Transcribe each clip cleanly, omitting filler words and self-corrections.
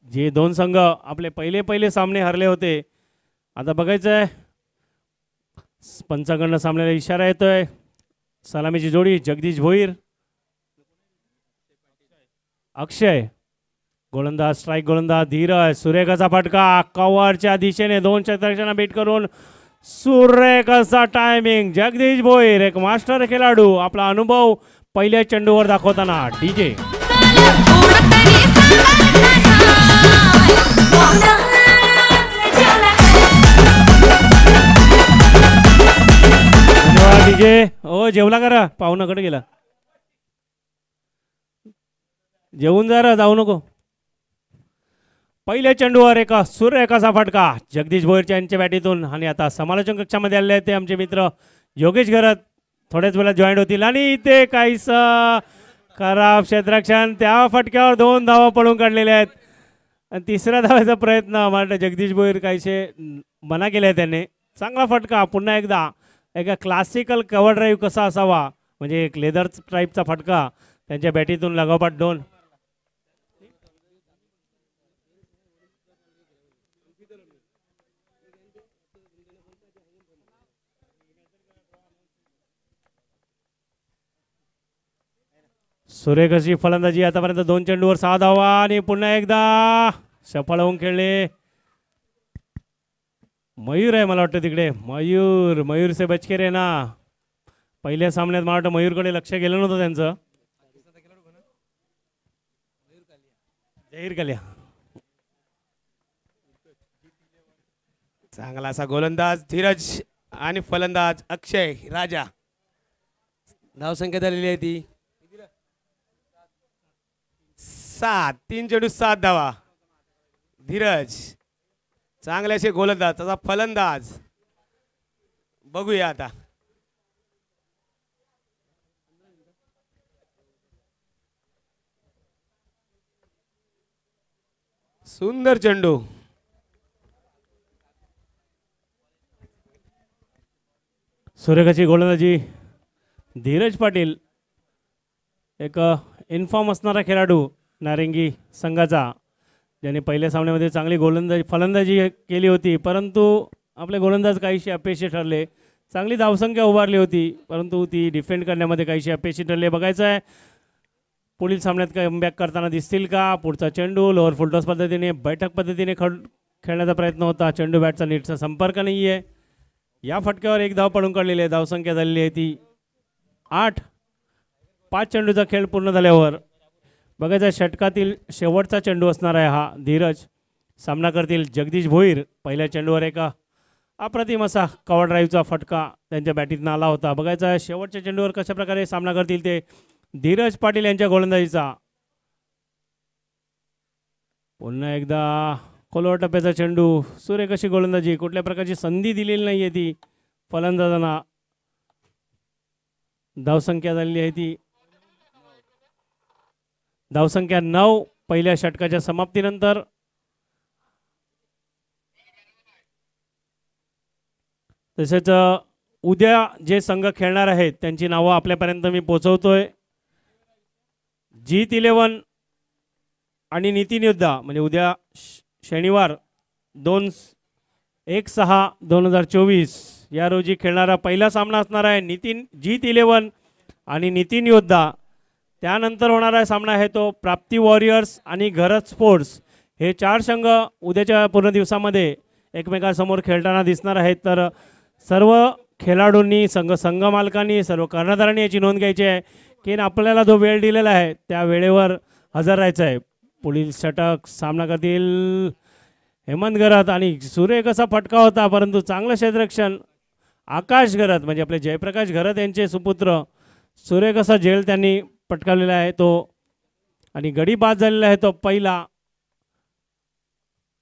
जे दोन संघ आपले पहिले सामने हरले होते, आता बघायचं आहे पंचाकडनं सामन्याला इशारा येतोय. सलामीची जोडी जगदीश भोईर, अक्षय गोलंदाज, स्ट्राईक गोलंदाज धीरज. सुरेखाचा फटका कव्हरच्या दिशेने 2 षटकांना बीट करून सुरेखाचा टायमिंग. जगदीश भोईर एक मास्टर खेळाडू, आपला अनुभव पहिल्या चेंडूवर दाखवताना. डीजे धन्यवाद डीजे. ओ जेवला करा, पाहुणाकडे गेला, जेवून जरा जाऊ नको. पहिल्या चेंडूवर एक सुरेखाचा फटका जगदीश भोईरच्या यांच्या बॅटीतून. आणि आता समालोचन कक्षामध्ये आलेले आहेत ते आमचे मित्र योगेश घरत, थोड्याच वेळात जॉईंट होतील. आणि ते काहीच खराब क्षेत्ररक्षण, त्या फटक्यावर 2 धावा पडून काढलेल्या आहेत. आणि तिसऱ्या धावाचा प्रयत्न मला जगदीश भोईर काहीसे मना केले त्याने. चांगला फटका पुन्हा एकदा. एका क्लासिकल कव्हर ड्राईव्ह कसा असावा, म्हणजे एक लेदर टाईपचा फटका त्यांच्या बॅटीतून लागोपाठ 2. सुरेख अशी फलंदाजी, आतापर्यंत 2 चेंडूवर 6 धावा. आणि पुन्हा एकदा सफळ होऊन खेळले. मयूर आहे मला वाटतं तिकडे, मयूर से बचके रे ना. पहिल्या सामन्यात मला वाटतं मयूरकडे लक्ष गेलं नव्हतं त्यांचं. जहीर कालिया चांगला असा गोलंदाज धीरज आणि फलंदाज अक्षय राजा. धावसंख्या झालेली आहे ती 7. 3 चेंडू 7 धावा. धीरज चांगले असे गोलंदाज, त्याचा फलंदाज बघूया आता. सुंदर चेंडू. सुरेखाची गोलंदाजी धीरज पाटील, एक इन्फॉर्म असणारा खेळाडू नारिंगी संघाचा, ज्याने पहिल्या सामन्यामध्ये चांगली फलंदाजी केली होती. परंतु आपले गोलंदाज काहीशी अपयशी ठरले. चांगली धावसंख्या उभारली होती, परंतु ती डिफेंड करण्यामध्ये काहीशी अपयशी ठरले. बघायचं आहे पुढील सामन्यात कमबॅक करताना दिसतील का. पुढचा चेंडू लोअर फुलटॉस पद्धतीने, बैठक पद्धतीने खेळण्याचा प्रयत्न होता. चेंडू बॅटचा नीटचा संपर्क नाही आहे. या फटक्यावर 1 धाव पडून काढलेली आहे. धावसंख्या झालेली आहे ती 8. 5 चेंडूचा खेळ पूर्ण झाल्यावर बघायचा षटकातील शेवटचा चेंडू असणार आहे हा. धीरज सामना करतील जगदीश भोईर. पहिल्या चेंडूवर एका अप्रतिम असा कव्हर ड्राईव्हचा फटका त्यांच्या बॅटीतून आला होता. बघायचा शेवटच्या चेंडूवर कशा प्रकारे सामना करतील ते धीरज पाटील यांच्या गोलंदाजीचा. पुन्हा एकदा खोलवर टप्प्याचा चेंडू. सुरेख अशी गोलंदाजी, कुठल्या प्रकारची संधी दिलेली नाही आहे ती फलंदाजांना. धावसंख्या झालेली आहे ती धावसंख्या 9 पहिल्या षटकाच्या समाप्तीनंतर. तसेच उद्या जे संघ खेळणार आहेत त्यांची नावं आपल्यापर्यंत मी पोहोचवतोय. जीत 11 आणि नितीन योद्धा, म्हणजे उद्या शनिवार 1/6/2024 या रोजी खेळणारा पहिला सामना असणार आहे जीत 11 आणि नितीन योद्धा. त्यानंतर होणारा सामना आहे तो प्राप्ती वॉरियर्स आणि घरत स्पोर्ट्स. हे 4 संघ उद्याच्या पूर्ण दिवसामध्ये एकमेकांसमोर खेळताना दिसणार आहेत. तर सर्व खेळाडूंनी, संघ मालकांनी, सर्व कर्णधारांनी याची नोंद घ्यायची आहे की आपल्याला जो वेळ दिलेला आहे त्या वेळेवर हजर राहायचं आहे. पुढील षटक सामना करतील हेमंत घरत. आणि सुरेख असा फटका होता, परंतु चांगलं क्षेत्ररक्षण आकाश घरत, म्हणजे आपले जयप्रकाश घरत यांचे सुपुत्र. सुरेख असा झेल त्यांनी पटकावलेला आहे तो. आणि गडी बाद झालेला आहे तो पहिला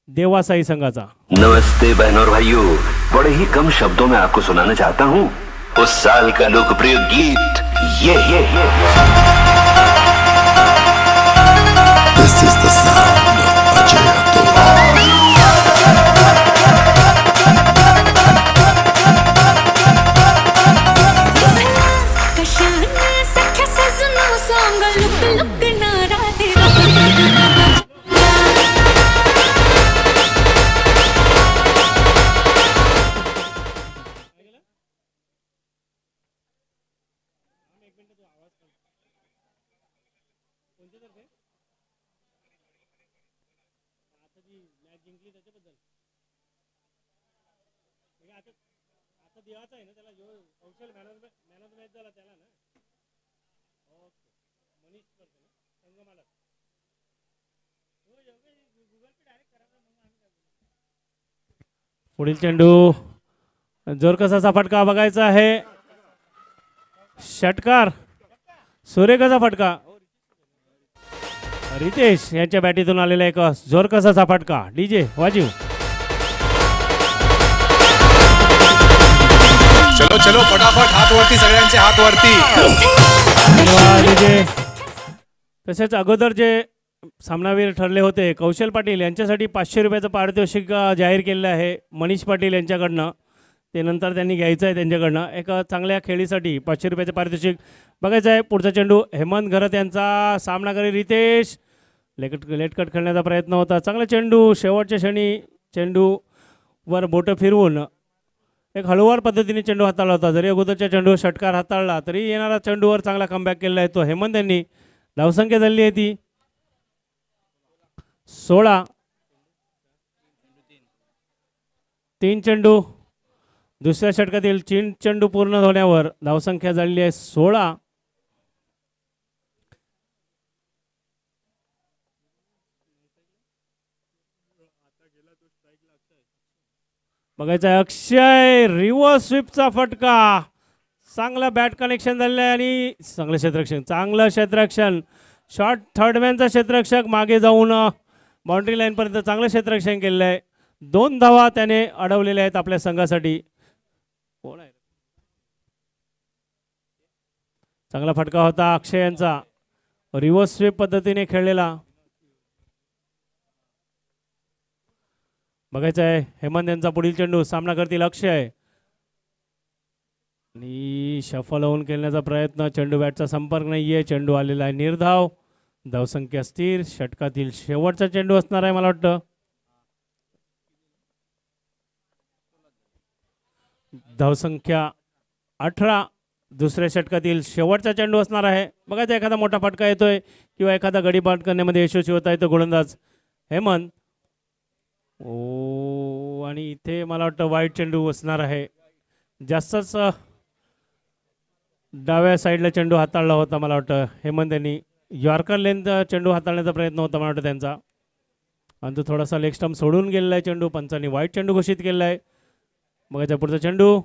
देवासाई संघाचा. नमस्ते बहनों और भाइयों, बड़े ही कम शब्दों में आपको सुनाना चाहता हूँ उस साल का लोकप्रिय गीत ये This is the sound of Ajay Atul. Match जिंकली त्याच्याबद्दल आता देवाचा आहे ना त्याला जो कौशल मॅन ऑफ मॅच झाला त्याला ना. ओके मनीष करतो ना संगमाला पुढील चेंडू जोर कसाचा फटका बघायचा आहे. षटकार सुरेखाचा फटका रितेश यांच्या बॅटीतून आलेला एक जोर कसाचा फटका. डीजे वाजीव. चलो चलो फटाफट हात वरती सगळ्यांचे हात वरती. धन्यवाद डीजे. तसेच अगोदर जे सामनावीर ठरले होते कौशल पाटील यांच्यासाठी 500 रुपयाचं पारितोषिक जाहीर केलेलं आहे मनीष पाटील यांच्याकडनं. ते नंतर त्यांनी घ्यायचं आहे त्यांच्याकडनं. एक चांगल्या खेळीसाठी 500 रुपयाचं पारितोषिक बघायचं आहे. पुढचा चेंडू हेमंत घरत यांचा सामनाकरी रितेश लेटकट खेळण्याचा प्रयत्न होता. चांगला चेंडू शेवटच्या क्षणी चेंडूवर बोटं फिरवून एक हळूवार पद्धतीने चेंडू हाताळला होता. जरी अगोदरच्या चेंडूवर षटकार हाताळला तरी येणारा चेंडूवर चांगला कमबॅक केलेला आहे तो हेमंत यांनी. धावसंख्या झाली आहे ती 16. 3 चेंडू दुसऱ्या षटकातील 3 चेंडू पूर्ण होण्यावर धावसंख्या झालेली आहे 16. बघायचं आहे अक्षय रिव्हर्स स्वीपचा फटका. चांगला बॅट कनेक्शन झालेलं आहे आणि चांगलं क्षेत्ररक्षण शॉर्ट थर्डमॅनचा क्षेत्ररक्षक मागे जाऊन बाउंड्री लाईनपर्यंत चांगलं क्षेत्ररक्षण केलेलं आहे. 2 धावा त्याने अडवलेल्या आहेत आपल्या संघासाठी. कोण आहे चांगला फटका होता अक्षय यांचा रिव्हर्स स्वीप पद्धतीने खेळलेला. बघायचं आहे हेमंत यांचा पुढील चेंडू सामना करतील अक्षय आणि शफल होऊन खेळण्याचा प्रयत्न. चेंडू बॅटचा संपर्क नाहीये. चेंडू आलेला आहे निर्धाव. धावसंख्या स्थिर. षटकातील शेवटचा चेंडू असणार आहे मला वाटतं. धावसंख्या 18. दुसऱ्या षटकातील शेवटचा चेंडू असणार आहे. बघायचं एखादा मोठा फटका येतोय किंवा एखादा गडी बाद करण्यामध्ये यशस्वी होता येतो गोलंदाज हेमंत. ओ आणि इथे मला वाटतं वाईट चेंडू असणार आहे. जास्तच डाव्या साईडला चेंडू हाताळला होता मला वाटतं हेमंत यांनी. यॉर्कर लेंथ चेंडू हाताळण्याचा प्रयत्न होता मला वाटतं त्यांचा आणि तो थोडासा लेग स्टंप सोडून गेलेला आहे चेंडू. पंचांनी वाईट चेंडू घोषित केलेला आहे. बघायचा पुढचा चेंडू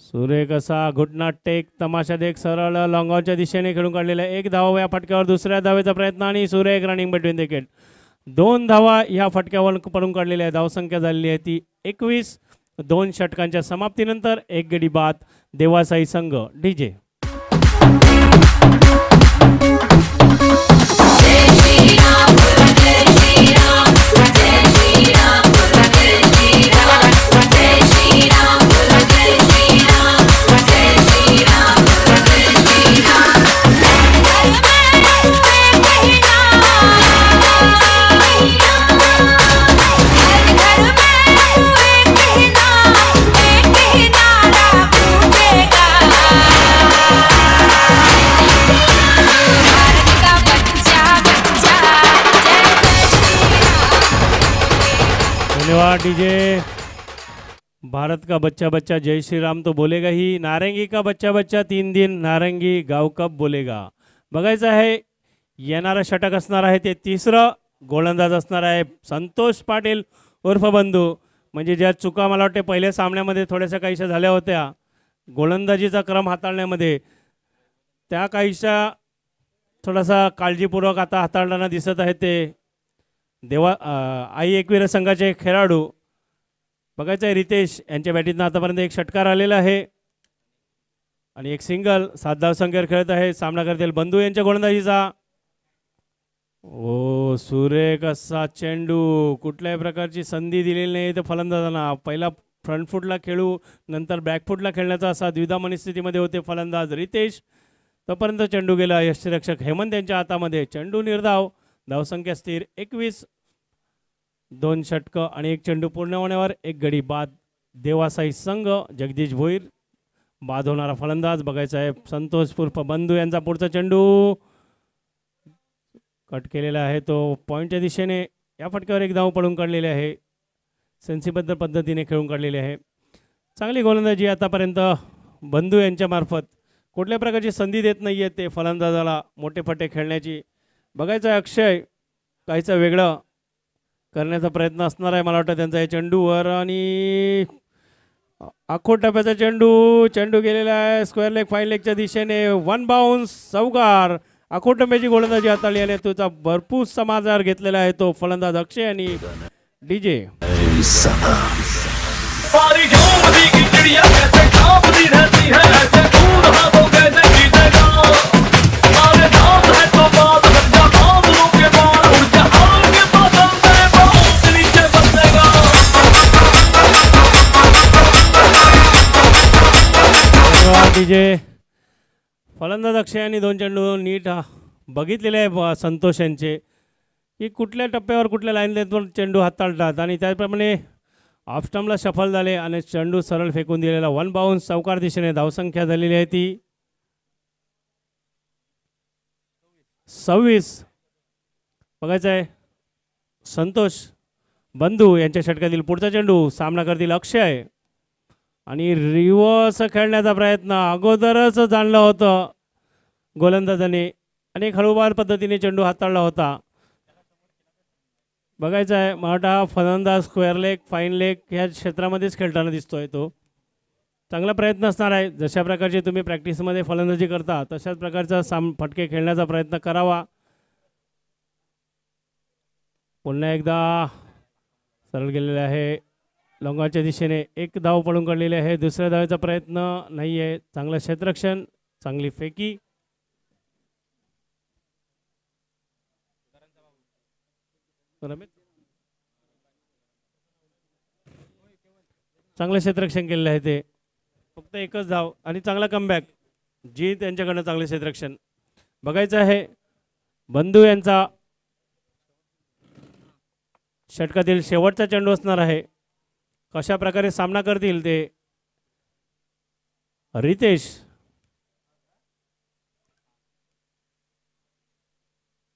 सुरेख असा घुटना टेक तमाशा देख सरळ लॉंगॉनच्या दिशेने खेळून काढलेला आहे. 1 धावा या फटक्यावर. दुसऱ्या धावेचा प्रयत्न आणि सुरेख रनिंग बिटवीन द विकेट. 2 धावा या फटक्यावर पडून काढलेल्या आहे. धावसंख्या झालेली आहे ती 21. 2 षटकांच्या समाप्तीनंतर 1 गडी बाद देवासाई संघ. DJ DJ. भारत का बच्चा बच्चा जय श्री राम तो बोलेगा ही. नारंगी का बच्चा बच्चा 3 दिन नारंगी गाव कब बोलेगा. बघायचं आहे येणारं षटक असणार आहे ते 3रं. गोलंदाज असणार आहे संतोष पाटील उर्फ बंधू. म्हणजे ज्या चुका मला वाटते पहिल्या सामन्यामध्ये थोड्याशा काहीशा झाल्या होत्या गोलंदाजीचा क्रम हाताळण्यामध्ये त्या काहीशा थोडासा काळजीपूर्वक आता हाताळताना दिसत आहे ते आई एकवीर संघाचे खेळाडू. बघायचं आहे रितेश यांच्या बॅटीतनं आतापर्यंत 1 षटकार आलेला आहे आणि 1 सिंगल. 7 धावसंख्येवर खेळत आहे. सामना करतील बंधू यांच्या गोलंदाजीचा. ओ सुरेख असा चेंडू. कुठल्याही प्रकारची संधी दिलेली नाही तर फलंदाजांना. पहिला फ्रंट फूटला खेळू नंतर बॅक फूटला खेळण्याचा असा द्विधा मनस्थितीमध्ये होते फलंदाज रितेश. तोपर्यंत चेंडू गेला यष्टीरक्षक हेमंत यांच्या हातामध्ये. चेंडू निर्धाव. धावसंख्या स्थिर 21. 2 षटकं आणि 1 चेंडू पूर्ण होण्यावर 1 गडी बाद देवासाई संघ. जगदीश भोईर बाद होणारा फलंदाज. बघायचा आहे संतोष उर्फ बंधू यांचा पुढचा चेंडू कट केलेला आहे तो पॉईंटच्या दिशेने. या फटक्यावर एक धाव पडून काढलेले आहे. सेन्सीबद्ध पद्धतीने खेळून काढलेले आहे. चांगली गोलंदाजी आतापर्यंत बंधू यांच्यामार्फत. कुठल्या प्रकारची संधी देत नाही आहे ते फलंदाजाला मोठे फटे खेळण्याची. बघायचं आहे अक्षय काहीचं वेगळं करण्याचा प्रयत्न असणार आहे मला वाटतं त्यांचा या चेंडूवर. आणि आखो टप्प्याचा चेंडू गेलेला आहे स्क्वेअर लेग फाईन लेगच्या दिशेने. वन बाउन्स चौकार. आखो टप्प्याची गोलंदाजी हाताळली आणि तुझा भरपूर समाचार घेतलेला आहे तो फलंदाज अक्षय आणि डीजे. डीजे. फलंदाज अक्षय यांनी 2 चेंडू नीट बघितलेले आहे संतोष यांचे की कुठल्या टप्प्यावर कुठल्या लाईन लेंथवर चेंडू हाताळतात आणि त्याप्रमाणे ऑफ स्टंपला सफल झाले आणि चेंडू सरळ फेकून दिलेला. वन बाउन्स चौकार दिशेने. धावसंख्या झालेली आहे ती 26. बघायचं आहे संतोष बंधू यांच्या षटकातील पुढचा चेंडू. सामना करतील अक्षय आणि रिव्हर्स खेळण्याचा प्रयत्न अगोदरच जाणलं होतं गोलंदाजाने आणि एक हळूवार पद्धतीने चेंडू हाताळला होता. बघायचं आहे मराठा फलंदाज स्क्वेअर लेग फाईन लेग ह्या क्षेत्रामध्येच खेळताना दिसतोय तो. चांगला प्रयत्न असणार आहे. जशा प्रकारचे तुम्ही प्रॅक्टिसमध्ये फलंदाजी करता तशाच प्रकारचा फटके खेळण्याचा प्रयत्न करावा. पुन्हा एकदा सरळ गेलेले आहे लॉंगाच्या दिशेने. एक धाव पडून काढलेली आहे. दुसऱ्या धावेचा प्रयत्न नाही आहे. चांगलं क्षेत्ररक्षण चांगली फेकी. चांगलं क्षेत्ररक्षण केलेलं आहे ते. फक्त एकच धाव आणि चांगला कमबॅक. जी त्यांच्याकडनं चांगले क्षेत्ररक्षण. बघायचं आहे बंधू यांचा षटकातील शेवटचा चेंडू असणार आहे. कशा प्रकारे सामना करतील ते रितेश.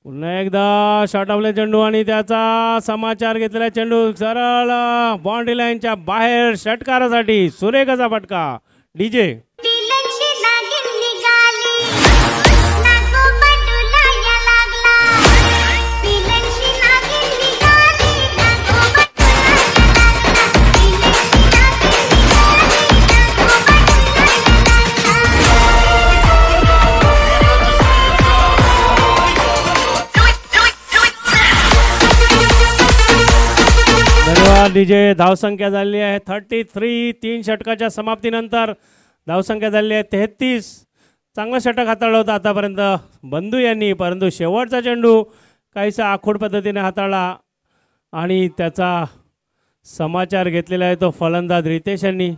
पुन्हा एकदा शॉट ऑफला चेंडू आणि त्याचा समाचार घेतलेला चेंडू सरळ बाउंड्री लाईनच्या बाहेर षटकारासाठी सुरेख असा फटका. डीजे. डीजे. धावसंख्या झालेली आहे 33. 3 षटकाच्या समाप्तीनंतर धावसंख्या झालेली आहे 33. चांगला षटक हाताळला होता आतापर्यंत बंधू यांनी, परंतु शेवटचा चेंडू काहीसा आखूड पद्धतीने हाताळला आणि त्याचा समाचार घेतलेला आहे तो फलंदाज रितेश यांनी.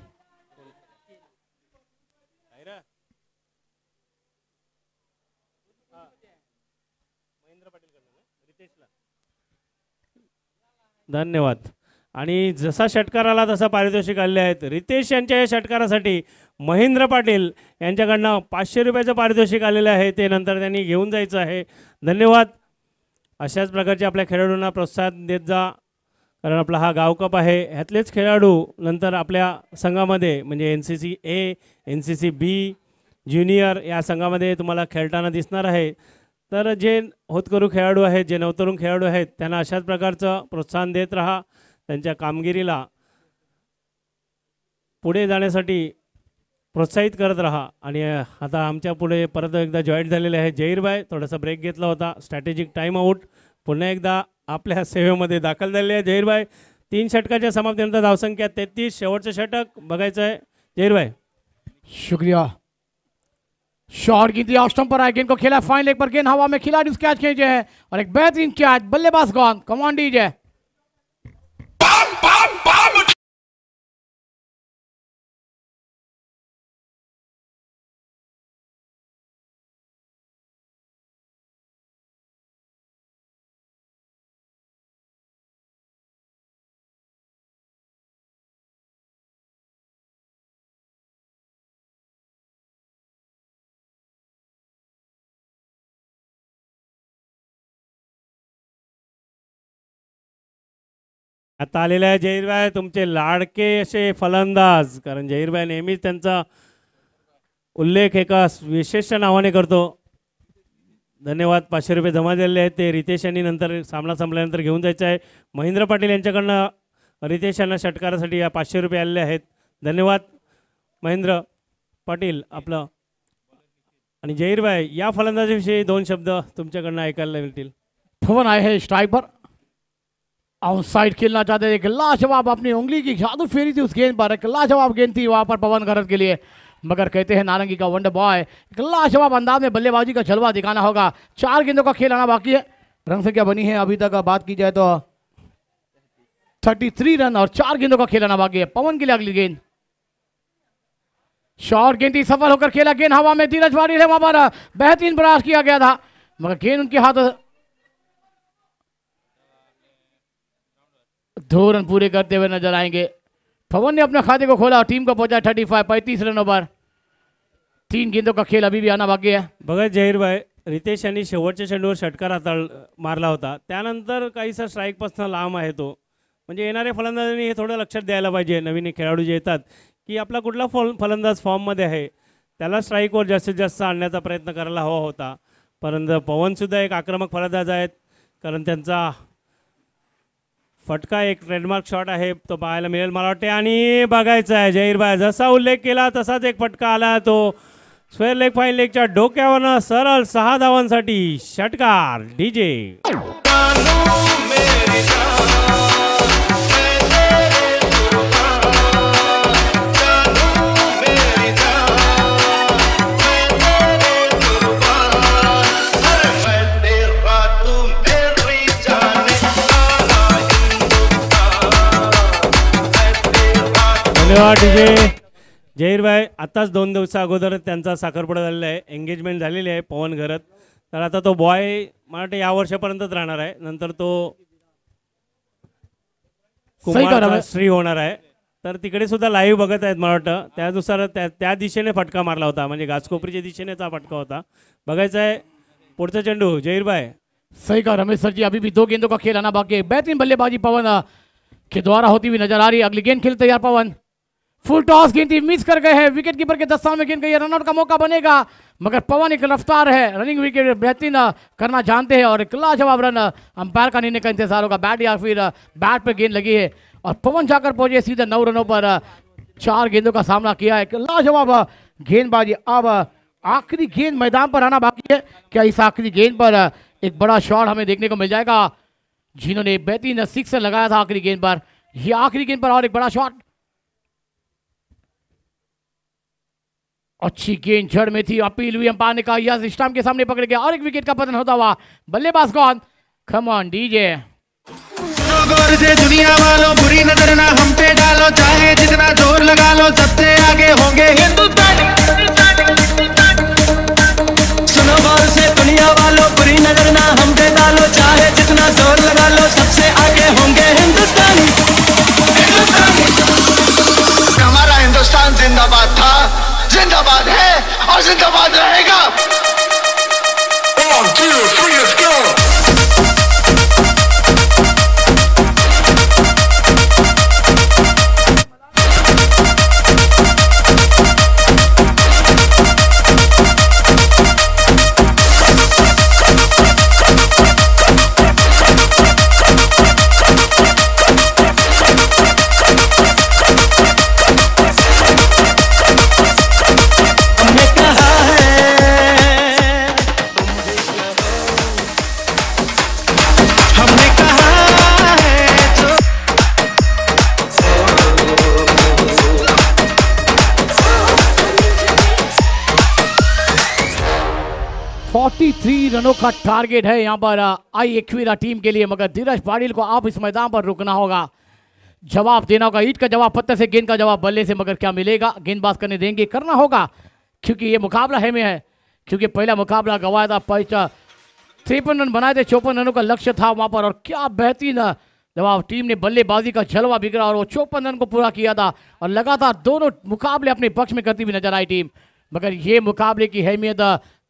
धन्यवाद. आणि जसा षटकार आला तसा पारितोषिक आले आहेत. रितेश यांच्या या षटकारासाठी महेंद्र पाटील यांच्याकडनं 500 रुपयाचं पारितोषिक आलेलं आहे. ते नंतर त्यांनी घेऊन जायचं आहे. धन्यवाद. अशाच प्रकारचे आपल्या खेळाडूंना प्रोत्साहन देत जा, कारण आपला हा गाव कप आहे. ह्यातलेच खेळाडू नंतर आपल्या संघामध्ये म्हणजे NCC A, NCC B, junior या संघामध्ये तुम्हाला खेळताना दिसणार आहे. तर जे होतकरू खेळाडू आहेत, जे नवतरुण खेळाडू आहेत, त्यांना अशाच प्रकारचं प्रोत्साहन देत राहा. त्यांच्या कामगिरीला पुढे जाण्यासाठी प्रोत्साहित करत राहा. आणि आता आमच्या पुढे परत एकदा जॉईंट झालेले आहे जहीरभाई. थोडासा ब्रेक घेतला होता, स्ट्रॅटेजिक टाईम आऊट. पुन्हा एकदा आपल्या सेवेमध्ये दाखल झालेले आहे जहीरभाई. 3 षटकाच्या समाप्तीनंतर धावसंख्या 33. शेवटचं षटक बघायचं आहे जहीरभाई. शुक्रिया. शॉट गिनती ऑफ स्टंप पर आए, गेंद को खेला फाइन लेग पर, गेंद हवा में, खिलाड़ी उस कैच खींचे हैं और एक बेहतरीन कैच, बल्लेबाज गॉन. Come on DJ. आता आलेले आहे जहीरभाई तुमचे लाडके असे फलंदाज, कारण जहीरभाई नेहमीच त्यांचा उल्लेख एका विशेष नावाने करतो. धन्यवाद. 500 रुपये जमा झालेले आहेत, ते रितेश यांनी नंतर सामना संपल्यानंतर घेऊन जायचं आहे. महेंद्र पाटील यांच्याकडनं रितेश यांना षटकारासाठी या 500 रुपये आलेले आहेत. धन्यवाद महेंद्र पाटील आपलं. आणि जहीरभाई या फलंदाजीविषयी 2 शब्द तुमच्याकडनं ऐकायला मिळतील. पवन आए हैं स्ट्राइक पर, आउट साइड खेलना चाहते थे, एक लाजवाब अपनी उंगली की जादू फेरी थी उस गेंद पर, एक लाजवाब गेंद थी वहां पर पवन घरत के लिए, मगर कहते हैं नारंगी का वंडर बॉय, एक लाजवाब अंदाज में बल्लेबाजी का जलवा दिखाना होगा. 4 गेंदों का खेल आना बाकी है. रन संख्या बनी है अभी तक बात की जाए तो 33 रन और 4 गेंदों का खेल आना बाकी है. पवन के लिए अगली गेंद, शॉर्ट गेंद थी, सफल होकर खेला, गेंद हवा में, धीरज पाटिल है वहां पर, बेहतरीन प्रयास किया गया था मगर गेंद उनके हाथ. 2 रन पूरे करते हुए नजर आएंगे. पवन ने अपने खाते को खोला और टीम को पहुंचा 35 रनों पर. 3 गेंदों का खेल अभी भी आना बाकी है. बघा जहीरभाई, रितेश यांनी शेवटच्या चेंडूवर षटकार हाताळ मारला होता, त्यानंतर काहीसा स्ट्राईकपासून लांब आहे तो. म्हणजे येणाऱ्या फलंदाजांनी हे थोडं लक्षात द्यायला पाहिजे, नवीन खेळाडू जे येतात, की आपला कुठला फलंदाज फॉर्ममध्ये आहे त्याला स्ट्राईकवर जास्तीत जास्त आणण्याचा प्रयत्न करायला हवा होता. परंतु पवनसुद्धा एक आक्रमक फलंदाज आहेत, कारण त्यांचा फटका एक ट्रेडमार्क शॉट आहे, तो पाहायला मिळेल मला वाटते. आणि बघायचं आहे जहीरभाई, जसा उल्लेख केला तसाच एक फटका आला, तो स्क्वेअर लेग फाईन लेगच्या डोक्यावरनं सरळ 6 धावांसाठी षटकार. डीजे धन्यवाद. डीजे जहीरभाई, आताच 2 दिवसा अगोदर त्यांचा साखरपुडा झालेला आहे, एंगेजमेंट झालेली आहे पवन घरत. तर आता तो बॉय मला वाटतं या वर्षापर्यंतच राहणार आहे, नंतर तो कुमारचा श्री होणार आहे. तर तिकडे सुद्धा लाईव्ह बघत आहेत मला वाटतं, त्यानुसार त्या दिशेने फटका मारला होता, म्हणजे घासकोपरीच्या दिशेनेचा फटका होता. बघायचा आहे पुढचा चेंडू. जहीरभाई सही कहा रमेश सर जी, अभी भी 2 गेंदों का खेल आना बाकी है. बेहतरीन बल्लेबाजी पवन के द्वारा होती हुई नजर आ रही है. अगली गेंद खेल तैयार पवन, फुल टॉस गेंद थी, मिस कर गए हैं, विकेट कीपर के दस्तान में गेंद गई, रनआउट का मौका बनेगा मगर पवन एक रफ्तार है, रनिंग विकेट बेहतरीन करना जानते हैं और एक लाजवाब रन. अंपायर का निर्णय का इंतजार होगा, बैट या फिर बैट पे गेंद लगी है और पवन जाकर पहुंचे सीधे 9 रनों पर. 4 गेंदों का सामना किया है, लाजवाब गेंदबाजी. अब आखिरी गेंद मैदान पर आना बाकी है. क्या इस आखिरी गेंद पर एक बड़ा शॉट हमें देखने को मिल जाएगा? जिन्होंने बेहतरीन 6 लगाया था आखिरी गेंद पर, ये आखिरी गेंद पर और एक बड़ा शॉट. अच्छी गेंद जड़ में थी, अपील हुई, अंपायर ने कहा यस, स्टंप के सामने पकड़ गया और एक विकेट का पतन होता हुआ. बल्लेबाज कौन? कम ऑन डीजे. गौर से दुनिया वालों, बुरी नजर ना हम पे डालो, चाहे जितना जोर लगा लो, सबसे आगे होंगे हिंदुस्तानी. सुनो गौर से दुनिया वालों, बुरी नजर ना हम पे डालो, चाहे जितना जोर लगा लो, सबसे आगे होंगे हिंदुस्तानी. हमारा हिंदुस्तान जिंदाबाद था, जिंदाबाद है और जिंदाबाद रहेगा. 1 2 3 let's go. रनों का टारगेट है यहाँ पर आई एक्वीरा टीम के लिए, मगर धीरज पाटिल को आप इस मैदान पर रुकना होगा, जवाब देना होगा. ईट का जवाब पत्थर से, गेंद का जवाब बल्ले से, मगर क्या मिलेगा? गेंदबाज करने देंगे, करना होगा क्योंकि ये मुकाबला है में है. क्योंकि पहला मुकाबला गंवाया था, 53 रन बनाए थे, 54 रनों का लक्ष्य था वहां पर और क्या बेहतरीन जवाब. टीम ने बल्लेबाजी का जलवा बिगड़ा और वो 54 रन को पूरा किया था और लगातार दोनों मुकाबले अपने पक्ष में करती हुई नजर आई टीम. मगर ये मुकाबले की अहमियत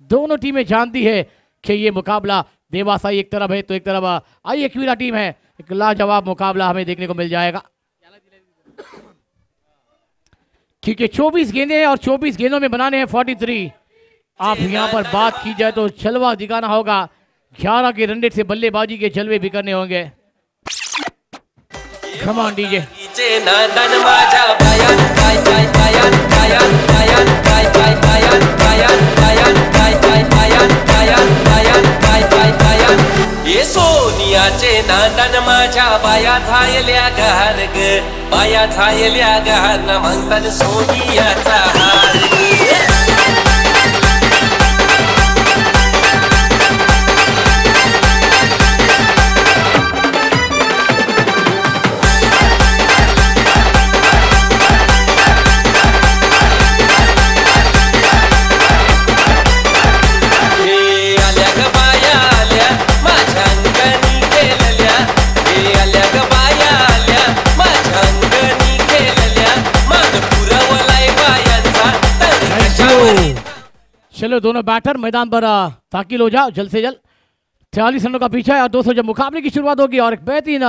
दोनों टीमें जानती है कि ये मुकाबला देवासाई एक तरफ है तो एक तरफ आई एक्वीरा टीम है। एक लाजवाब मुकाबला हमें देखने को मिल जाएगा क्योंकि 24 गेंदे हैं और 24 गेंदों में बनाने हैं 43। आप यहाँ पर बात की जाए तो जलवा दिखाना होगा, 11 के रन रेट से बल्लेबाजी के जलवे भी करने होंगे। कम ऑन डीजे। ये सोनियाचे नांदन माझ्या बाया झायल्या गहान ग, बाया झायल्या गहान म्हणतात सोनियाचा हार ग। चलो दोनों बैटर मैदान पर ताकिल हो जाओ जल्द से जल्द। 43 रनों का पीछा है और 200 जब मुकाबले की शुरुआत होगी और एक बेहतरीन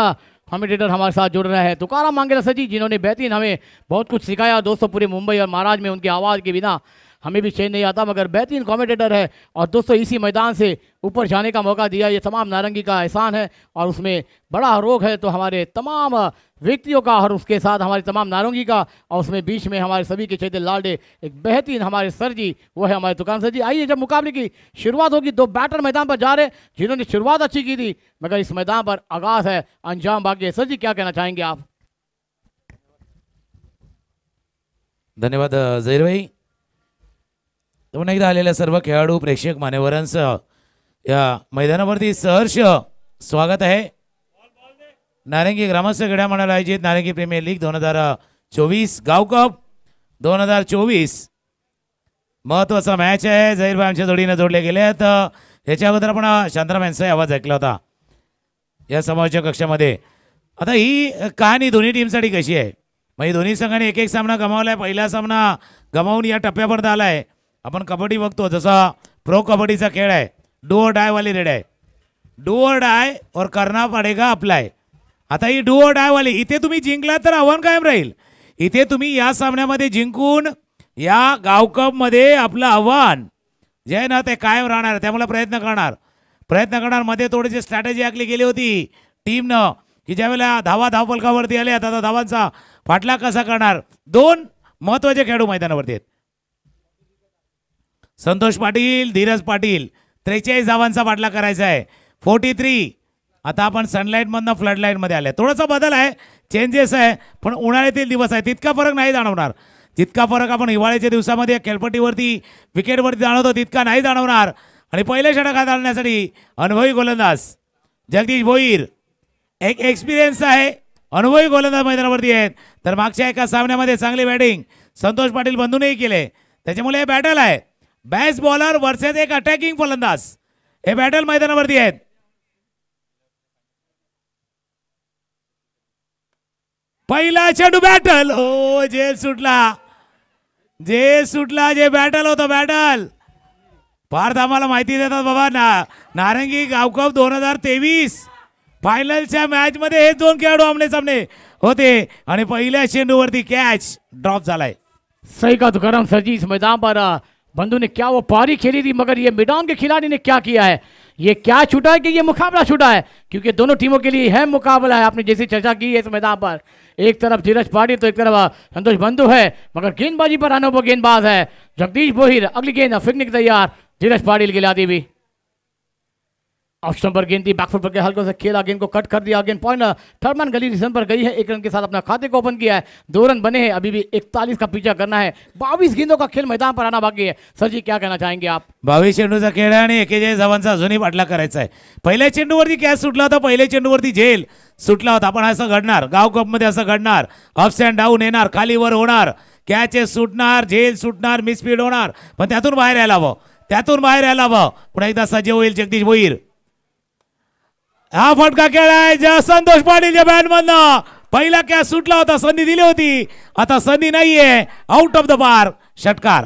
कमेंटेटर हमारे साथ जुड़ रहे हैं तुकाराम मांगेला सर जी, जिन्होंने बेहतरीन हमें बहुत कुछ सिखाया। दोस्तों पूरे मुंबई और महाराज में उनकी आवाज़ के बिना हमें भी चैन नहीं आता, मगर बेहतरीन कमेंटेटर है और दोस्तों इसी मैदान से ऊपर जाने का मौका दिया, ये तमाम नारंगी का एहसान है और उसमें बड़ा रोग है तो हमारे तमाम व्यक्तियों का और उसके साथ हमारे तमाम नारंगी का और उसमें बीच में हमारे सभी के चैते लाडे एक बेहतरीन हमारे सर जी, वो है हमारे दुकान सर जी। आइए जब मुकाबले की शुरुआत होगी, दो बैटर मैदान पर जा रहे जिन्होंने शुरुआत अच्छी की थी मगर इस मैदान पर आगाज है अंजाम बाकी। सर जी क्या कहना चाहेंगे आप? धन्यवाद झहीर भाई। पुन्हा एकदा आलेल्या सर्व खेळाडू प्रेक्षक मान्यवरांचं या मैदानावरती सहर्ष स्वागत आहे। नारंगी ग्रामस्थ क्रीडा मंडळ आयोजित नारंगी प्रीमियर लीग 2024 गाव कप 2024 महत्वाचा मॅच आहे। झहीर भाई आमच्या जोडीने जोडले गेले आहेत। याच्या अगोदर आपण शांताराम यांचा आवाज ऐकला होता या समावेशक कक्षामध्ये। आता ही कहाणी दोन्ही टीमसाठी कशी आहे, म्हणजे दोन्ही संघाने एक एक सामना गमावलाय। पहिला सामना गमावून या टप्प्यापर्यंत आलाय। आपण कबड्डी बघतो जसा प्रो कबड्डीचा खेळ आहे, डू और डाय वाली रेड आहे, डू और डाय और करना पडेगा अप्लाय। आता ही डू और डाय वाली इथे तुम्ही जिंकला तर आव्हान कायम राहील। इथे तुम्ही या सामन्यामध्ये जिंकून या गाव कप मध्ये आपलं आव्हान जे आहे ना ते कायम राहणार, त्यामुळे प्रयत्न करणार। मध्ये थोडीशी स्ट्रॅटेजी आखली गेली होती टीमनं की ज्यावेळेला धावफलकावरती आले आता धावांचा फाटला कसा करणार। दोन महत्त्वाचे खेळाडू मैदानावरती आहेत, संतोष पाटील, धीरज पाटील। 43 धावांचा पाठला करायचा आहे 43। आता आपण सनलाईट मधनं फ्लड लाईट मध्ये आले, थोडासा बदल आहे, चेंजेस आहे, पण उन्हाळ्यातील दिवस आहे तितका फरक नाही जाणवणार जितका फरक आपण हिवाळ्याच्या दिवसामध्ये खेळपट्टीवरती विकेटवरती जाणवतो तितका नाही जाणवणार। आणि पहिल्या षटकात आणण्यासाठी अनुभवी गोलंदाज जगदीश भोईर, एक एक्सपिरियन्स आहे, अनुभवी गोलंदाज मैदानावरती आहेत। तर मागच्या एका सामन्यामध्ये चांगली बॅटिंग संतोष पाटील बंधूनही केले, त्याच्यामुळे हे बॅटल आहे, बेस्ट बॉलर वर्सेस एक अटॅकिंग फलंदाज, हे बॅटल मैदानावरती आहेत। पहिला चेंडू बॅटल, ओ जे सुटला जे बॅटल होतं बॅटल। फार आम्हाला माहिती देतात बाबा नारंगी गाव कप 2023 फायनलच्या मॅच मध्ये हे दोन खेळाडू आमने सामने होते आणि पहिल्या चेंडूवरती कॅच ड्रॉप झालाय। सही का तुकाराम सर जी, इस मैदान पर बंधु ने क्या वो पारी खेली थी मगर ये मैदान के खिलाड़ी ने क्या किया है, ये क्या छूटा है कि ये मुकाबला छूटा है, क्योंकि दोनों टीमों के लिए है मुकाबला है। आपने जैसी चर्चा की है इस मैदान पर, एक तरफ धीरज पाटिल तो एक तरफ संतोष बंधु है, मगर गेंदबाजी पर अनुभव गेंदबाज है जगदीश भोईर। अगली गेंद फेंकने की तैयार धीरज पाटिल के लादी भी ऑप्शन पर गेंद थी, बैकफुट पर हल्का से खेला, गेंद को कट कर दिया, गेंद पॉइंट थर्डमैन गली रिजन पर गई है। 1 रन के साथ अपना खाते को ओपन किया है, 2 रन बने हैं, अभी भी 41 का पीछा करना है। 22 गेंदों का खेल मैदान पर आना बाकी है। सर जी क्या कहना चाहेंगे आप? 22 चेंडूचा खेळ आणि 41 धावांचा अजूनही पाठला करायचा आहे। पहिल्या चेंडूवरती कॅच सुटला होता, पहिल्या चेंडूवरती झेल सुटला होता, पण असं घडणार गाव कप मध्ये, असं घडणार, अप्स अँड डाऊन येणार, खालीवर होणार, कॅचेस सुटणार, झेल सुटणार, मिसफीड होणार, पण त्यातून बाहेर यायला हवं, पुन्हा एकदा सज्ज होईल जगदीश भोईर। हा फटका खेळाय संतोष पाटीलच्या बॅट मधनं, पहिला कॅच सुटला होता, संधी दिली होती, आता संधी नाहीये, आउट ऑफ द पार्क, षटकार।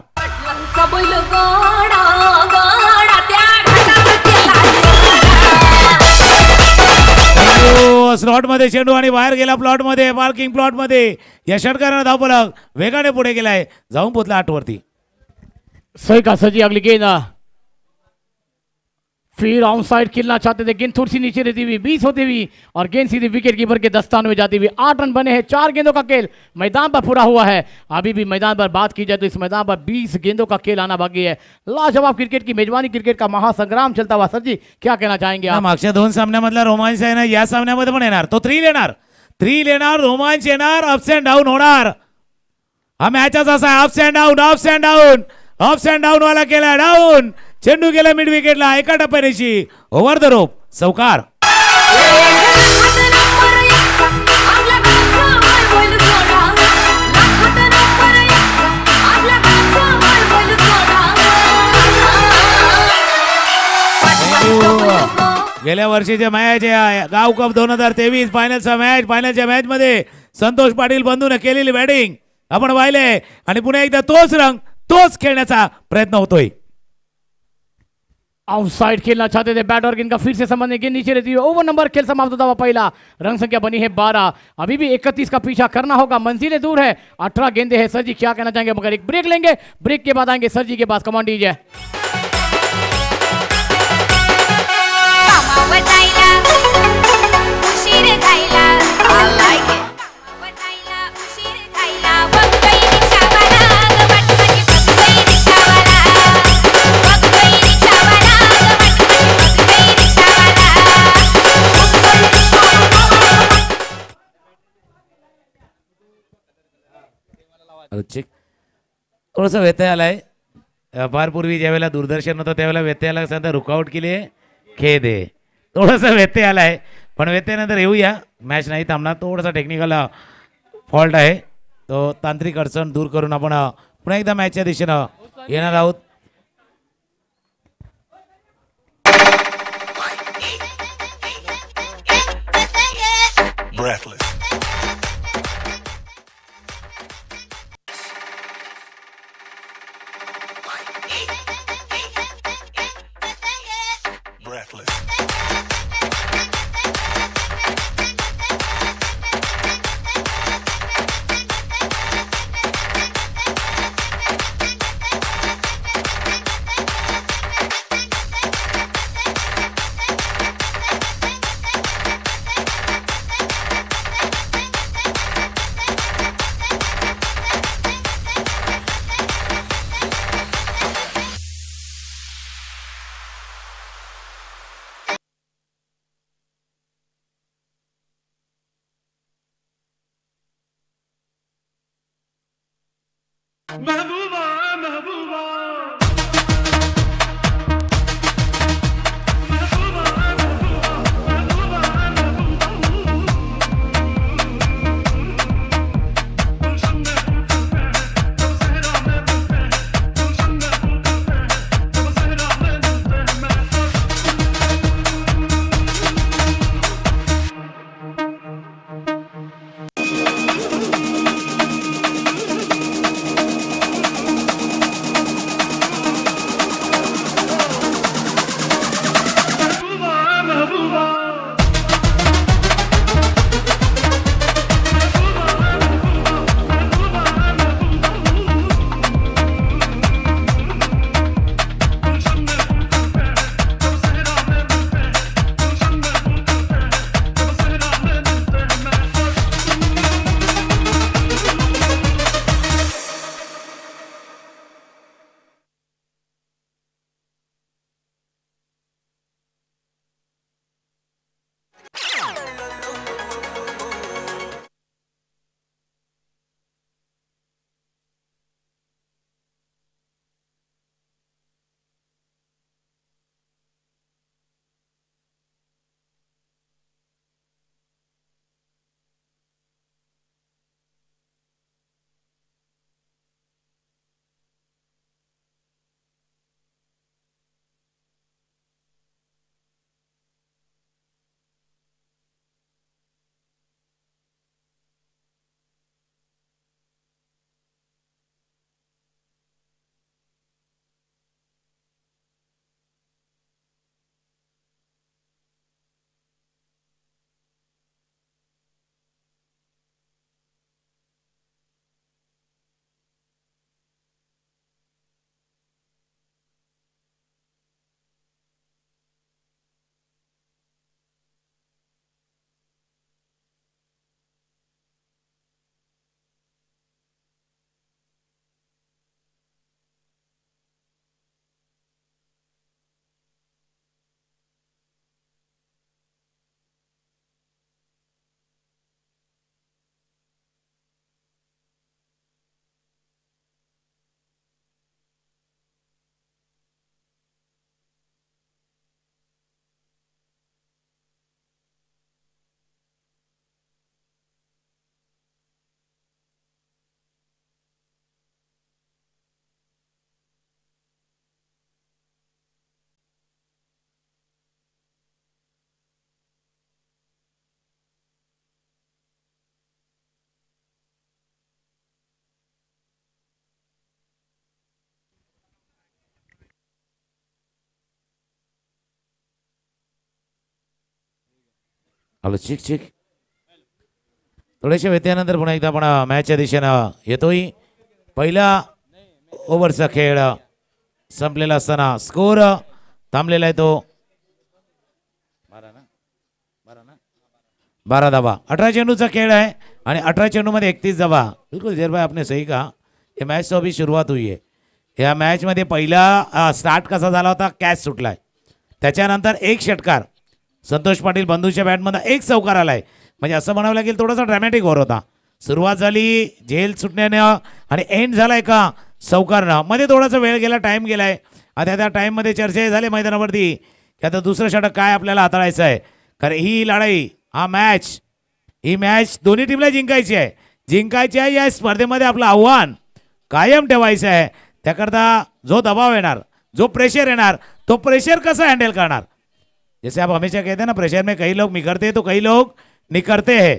बैल गाडा गाडा त्या घाटात केला स्लॉट मध्ये चेंडू आणि बाहेर गेला प्लॉट मध्ये, पार्किंग प्लॉट मध्ये. या षटकारानं धावफलक वेगाने पुढे गेलाय, जाऊन पोहोचला 8 वरती. सही का सर जी, अगली गेंद फिर ऑन साइड खेलना चाहते थे, गेंद थोड़ी सी नीचे रहती हुई 20 होती हुई और गेंद सीधी विकेट कीपर के दस्तान में जाती हुई. 8 रन बने हैं. 4 गेंदों का खेल मैदान पर पूरा हुआ है. अभी भी मैदान पर बात की जाए तो इस मैदान पर 20 गेंदों का खेल आना बाकी है. लाजवाब क्रिकेट की मेजबानी, क्रिकेट का महासंग्राम चलता हुआ. सर जी क्या कहना चाहेंगे आप? मागच्या 2 सामन्यामधला रोमांच आहे ना, या सामन्यामध्ये पण येणार. तो 3 येणार, रोमांच येणार, अप्स अँड डाऊन होणार. हा मॅचच असा आहे, ups and down, ups and down, ups and down वाला केला डाऊन. चेंडू गेला मिड विकेटला, एका टप्प्याची ओव्हर द रोप, चौकार. गेल्या वर्षीच्या मॅच गाव कप 2023 फायनलचा मॅच. फायनलच्या मॅच मध्ये संतोष पाटील बंधूने केलेली बॅटिंग आपण पाहिले आणि पुन्हा एकदा तोच रंग, तोच खेळण्याचा प्रयत्न होतोय. आउटसाइड खेलना चाहते थे बैट और गेंद का फिर से संबंध, गेंद नीचे रहती है. ओवर नंबर खेल समाप्त होता हुआ पहला. रन संख्या बनी है 12. अभी भी 31 का पीछा करना होगा, मंजिलें दूर है. 18 गेंदे हैं. सर जी क्या कहना चाहेंगे? मगर एक ब्रेक लेंगे, ब्रेक के बाद आएंगे सर जी के पास. कमांड दीजिए. थोडंसं व्यत्यय आलाय. फार पूर्वी ज्यावेळेला दूरदर्शन होतं त्यावेळेला व्यत्ययाला सध्या रुकआउट केली आहे, खेद आहे. थोडंसं व्यत्यय आलाय, पण व्यत्ययानंतर येऊया. मॅच नाही थांबणार, थोडासा टेक्निकल फॉल्ट आहे, तो तांत्रिक अडचण दूर करून आपण पुन्हा एकदा मॅचच्या दिशेनं येणार आहोत. Breathless. Breathless. महबूबा महबूबा हॅलो चिक चिक थोड्याशा व्यत्ययानंतर पुन्हा एकदा आपण मॅचच्या दिशेनं येतोय. पहिला ओव्हरचा खेळ संपलेला असताना स्कोर थांबलेला आहे तो 12 धावा. 18 चेंडूचा खेळ आहे आणि 18 चेंडूमध्ये 31 धावा. बिलकुल जैर भाई आपने सही कहा. ये मैच तो अभी सुरुवात हुई है. या मॅच मध्ये पहिला स्टार्ट कसा झाला होता, कॅच सुटलाय, त्याच्यानंतर एक षटकार संतोष पाटील बंधूच्या बॅटमध्ये एक चौकार आलाय. म्हणजे असं म्हणावं लागेल थोडासा ड्रॅमॅटिक ओव्हर होता. सुरुवात झाली झेल सुटण्यानं आणि एंड झालाय का चौकारनं. मध्ये थोडासा वेळ गेला, टाइम गेलाय. आता त्या टाइम मध्ये चर्चा झाले मैदानावरती की आता दुसरं षटक काय आपल्याला हाताळायचं आहे. कारण ही लढाई ही मॅच दोन्ही टीमला जिंकायची आहे. जिंकायची आहे या स्पर्धेमध्ये आपलं आव्हान कायम ठेवायचं आहे. त्याकरता जो दबाव येणार, जो प्रेशर येणार, तो प्रेशर कसा हँडल करणार. जैसे आप हमेशा कहते हैं ना, प्रेशर में कई लोग निखरते हैं तो कई लोग निखरते हैं.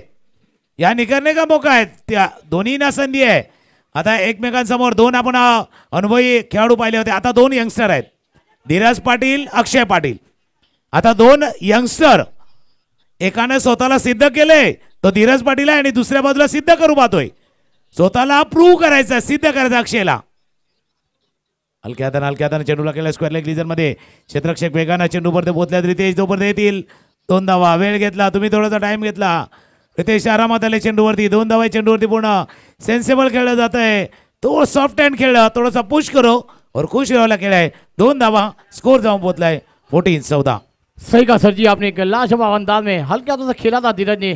या निखरने का मौका आहे. त्या दोन्हींना संधी आहे. आता एकमेकांसमोर दोन आपण अनुभवी खेळाडू पाहिले होते. आता दोन यंगस्टर आहेत, धीरज पाटील, अक्षय पाटील. आता दोन यंगस्टर, एकाने स्वतःला सिद्ध केले तो धीरज पाटील आहे आणि दुसऱ्या बाजूला सिद्ध करू पाहतोय. स्वतःला प्रूव्ह करायचं, सिद्ध करायचं अक्षयला. हलक्या हाताने चेंडूला केला स्क्वेअर लेग रिजन मध्ये. क्षेत्ररक्षक वेगानं चेंडूवर पोहोचल्यात. रितेश जोपर्यंत येतील 2 धावा. वेळ घेतला तुम्ही, थोडासा टाइम घेतला. रितेश आरामात आले चेंडूवरती. 2 धावा चेंडूवरती. पूर्ण सेन्सेबल खेळलं जात आहे. तो सॉफ्ट हँड खेळलं, थोडासा पुश करो और खुश रहायला खेळ आहे. 2 धावा, स्कोर जाऊन पोहोचलाय 14-14. सही कहा सर जी आपने. एक लाजवाब अंदाज में हल्के हाथों से खेला था धीरज ने.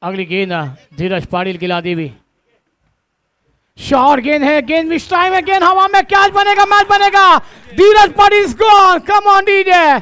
अगली गेंद धीरज पाटिल की लादी हुई. शॉर्ट गेंद है, गेंद मिस टाइम है, गेंद हवा में, कैच बनेगा, मैच बनेगा. Dheeraj Patil score. Come on DJ.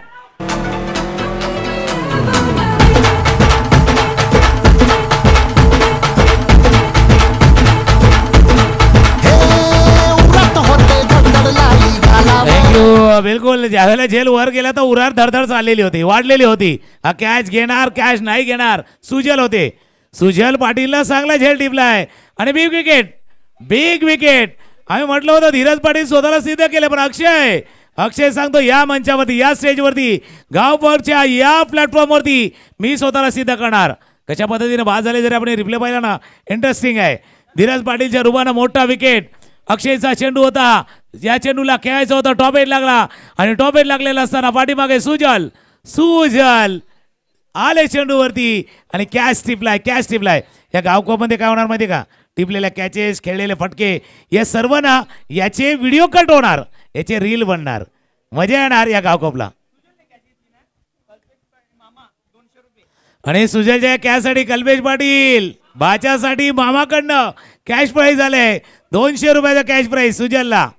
बिलकुल ज्यावेळेला झेल वर गेला तर उरार धडधड चाललेली होती, वाढलेली होती. हा कॅच घेणार, कॅच नाही घेणार, सुजल होते. सुजल पाटीलला चांगला झेल टिपलाय आणि बिग विकेट. आम्ही म्हटलं होतं धीरज पाटील स्वतःला सिद्ध केले, पण अक्षय सांगतो या मंचावरती, या स्टेजवरती, गावभरच्या या प्लॅटफॉर्मवरती मी स्वतःला सिद्ध करणार. कशा पद्धतीने बाद झाले जरी आपण रिप्ले पाहिला ना, इंटरेस्टिंग आहे. धीरज पाटीलच्या रुबानं मोठा विकेट. अक्षयचा चेंडू होता, या चेंडूला खेळायचा होता, टॉप एट लागला आणि टॉप एट लागलेला असताना पाठीमागे सुजल आले चेंडूवरती आणि कॅच टिपलाय. या गावकोमध्ये काय होणार माहिती का, टिपलेल्या कॅचेस, खेळलेले फटके, या सर्व ना याचे व्हिडिओ कट होणार, याचे रील बनणार, मजा येणार या गावकोपला. आणि सुजलच्या कॅचसाठी कल्पेश पाटील, बाच्यासाठी मामाकडनं कॅश प्राइज झाले 200 रुपयाचा कॅश प्राइज सुजलला.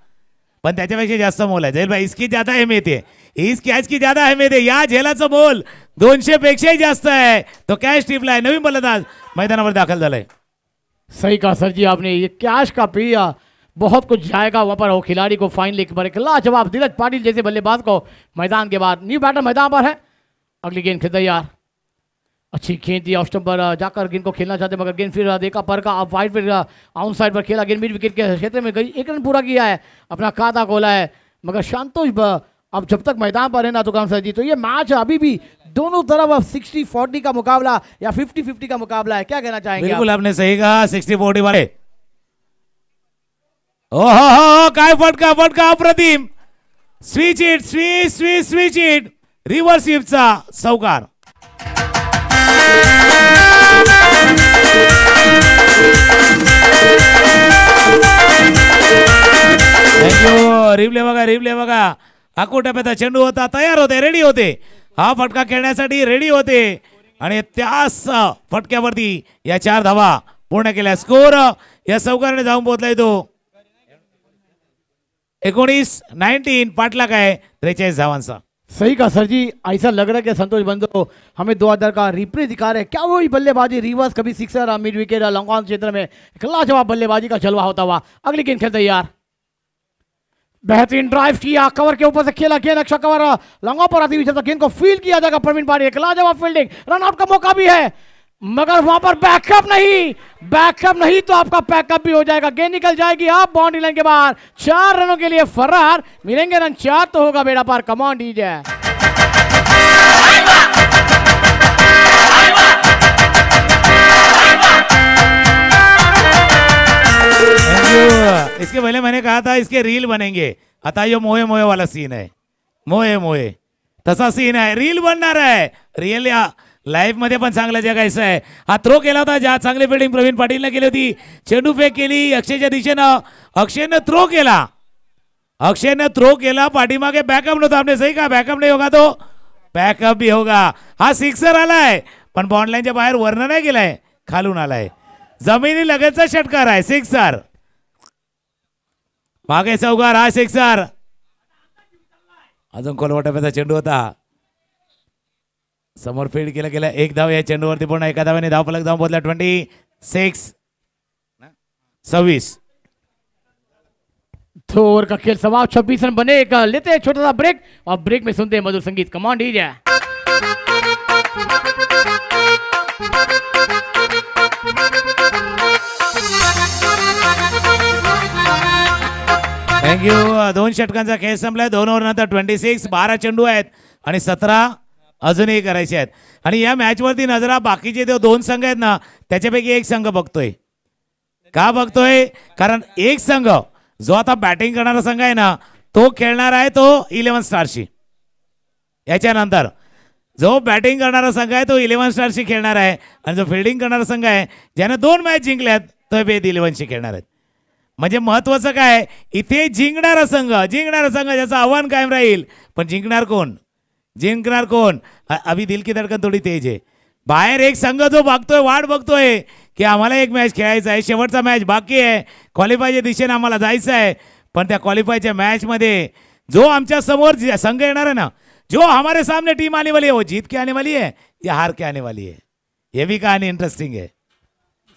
पण त्याच्यापेक्षा जास्त मोल आहे. जैल भाई इसकी ज्यादा अहमियत है, इस कॅच की ज्यादा अहमियत है. या झेलाचं मोल 200 पेक्षाही जास्त आहे. तो कॅच टिपलाय. नवीन फलंदाज मैदानावर दाखल झालाय. सही कहा सर जी आपने. ये कैश का प्रिया बहुत कुछ जाएगा वहाँ पर वो खिलाड़ी को फाइनली पर एक लाजवाब धीरज पाटिल जैसे बल्लेबाज को मैदान के बाद न्यू बैटर मैदान पर है. अगली गेंद खेल तैयार. अच्छी गेंद थी, ऑफ स्टंप पर जाकर गेंद को खेलना चाहते मगर गेंद फिर देखा पर का आप वाइड पर आउट साइड पर खेला. गेंद मिड विकेट के क्षेत्र में गई. 1 रन पूरा किया है, अपना खाता खोला है. मगर शांतोष अब जब तक मैदान पर है ना तो काम सर जी, तो ये मैच अभी भी दोनों तरफ 60-40 का मुकाबला या 50-50 का मुकाबला है. क्या कहना चाहेंगे? बिल्कुल आपने सही कहा. 60-40 वाले. ओहो काय फटका अप्रतिम. स्विच इट रिव्हर्स स्वीपचा चौकार. थँक्यू. रिप्ले बघा. आकुटप्याचा चेंडू होता, तयार होते, रेडी होते. हा फटका खेळण्यासाठी रेडी होते आणि त्याच फटक्यावरती या 4 धावा पूर्ण केल्या. स्कोर या चौकाराने जाऊन पोहोचलाय तो 19-19. पाटला काय 43 धावांचा. सही कहा सर जी. ऐसा लग रहा है कि संतोष बंधु हमें 2000 का रिप्ले दिखा रहे हैं. क्या वही बल्लेबाजी रिवर्स, कभी sixer, mid wicket, long on क्षेत्र में लाजवाब बल्लेबाजी का जलवा होता हुआ. अगली गेंद खेल तैयार. बेहतरीन ड्राइव किया, कवर के ऊपर से खेला, गेंद अच्छा कवर लॉन्ग पर आती हुई गेंद को फील्ड किया जाएगा प्रवीण पाटिल. एक लाजवाब फील्डिंग, रन आउट का मौका भी है मगर वहां पर बैकअप नहीं तो आपका पैकअप भी हो जाएगा. गेंद निकल जाएगी आप बाउंड्री लाइन के बाहर. 4 रनों के लिए फरार. मिलेंगे रन 4 तो होगा बेड़ा पार. कमान डीजे. कहा था इसके रील बनेंगे. आता यो मोहे मोहे वाला सीन आहे. मोहे मोहे तसा सीन आहे. रील बनणार आहे. रिअल या लाईव्ह मध्ये पण चांगलं जगायचं आहे. हा थ्रो केला होता, ज्या चांगली फिल्डिंग प्रवीण पाटीलने केली होती. चेंडू फेक केली अक्षयच्या दिशेनं. अक्षयनं थ्रो केला. अक्षय ने थ्रो केला. पाठीमागे बॅकअप नव्हता. आपने सही कहा बॅकअप नाही होगा तो बॅकअप भी होगा. हा सिक्सर आलाय पण बॉन्ड लाईनच्या बाहेर वर्ण नाही गेलाय, खालून आलाय. जमिनी लगतचा षटकार आहे. सिक्सर मागे चौकार. हा सिक्सर. अजून कोलवटाचा चेंडू होता. समोर फील्ड केला गेला. एक धाव या चेंडूवरती पूर्ण. एका धावाने धाव फलक जाऊन बोधला 26. 2 ओवर का खेल समाप्त. 26 रन बने. एक लेते हैं छोटा सा ब्रेक और ब्रेक में सुनते हैं मधुर संगीत. Command DJ. थँक्यू. 2 षटकांचा खेळ संपलाय. 2 ओव्हर नंतर 26. 12 चेंडू आहेत आणि 17 अजूनही करायचे आहेत. आणि या मॅच वरती नजरा बाकीचे ते 2 संघ आहेत ना, त्याच्यापैकी एक संघ बघतोय. का बघतोय? कारण एक संघ जो आता बॅटिंग करणारा संघ आहे ना, तो खेळणार आहे तो 11 स्टारशी. याच्यानंतर जो बॅटिंग करणारा संघ आहे तो 11 स्टारशी खेळणार आहे आणि जो फिल्डिंग करणारा संघ आहे ज्याने 2 मॅच जिंकल्यात तो बेद 11शी खेळणार आहेत. म्हणजे महत्वाचं काय, इथे जिंकणारा संघ ज्याचं आव्हान कायम राहील. पण जिंकणार कोण? अभी दिल की धडकन थोडी तेज आहे. बाहेर एक संघ जो बघतोय, वाट बघतोय की आम्हाला एक मॅच खेळायचा आहे, शेवटचा मॅच बाकी आहे, क्वालिफायच्या दिशेने आम्हाला जायचं आहे. पण त्या क्वालिफायच्या मॅच मध्ये जो आमच्या समोर संघ येणार है ना, जो हमारे सामने टीम आने वाली है, वो जीत के आने वाली है या हार के आने वाली है, ये भी कहानी इंटरेस्टिंग है.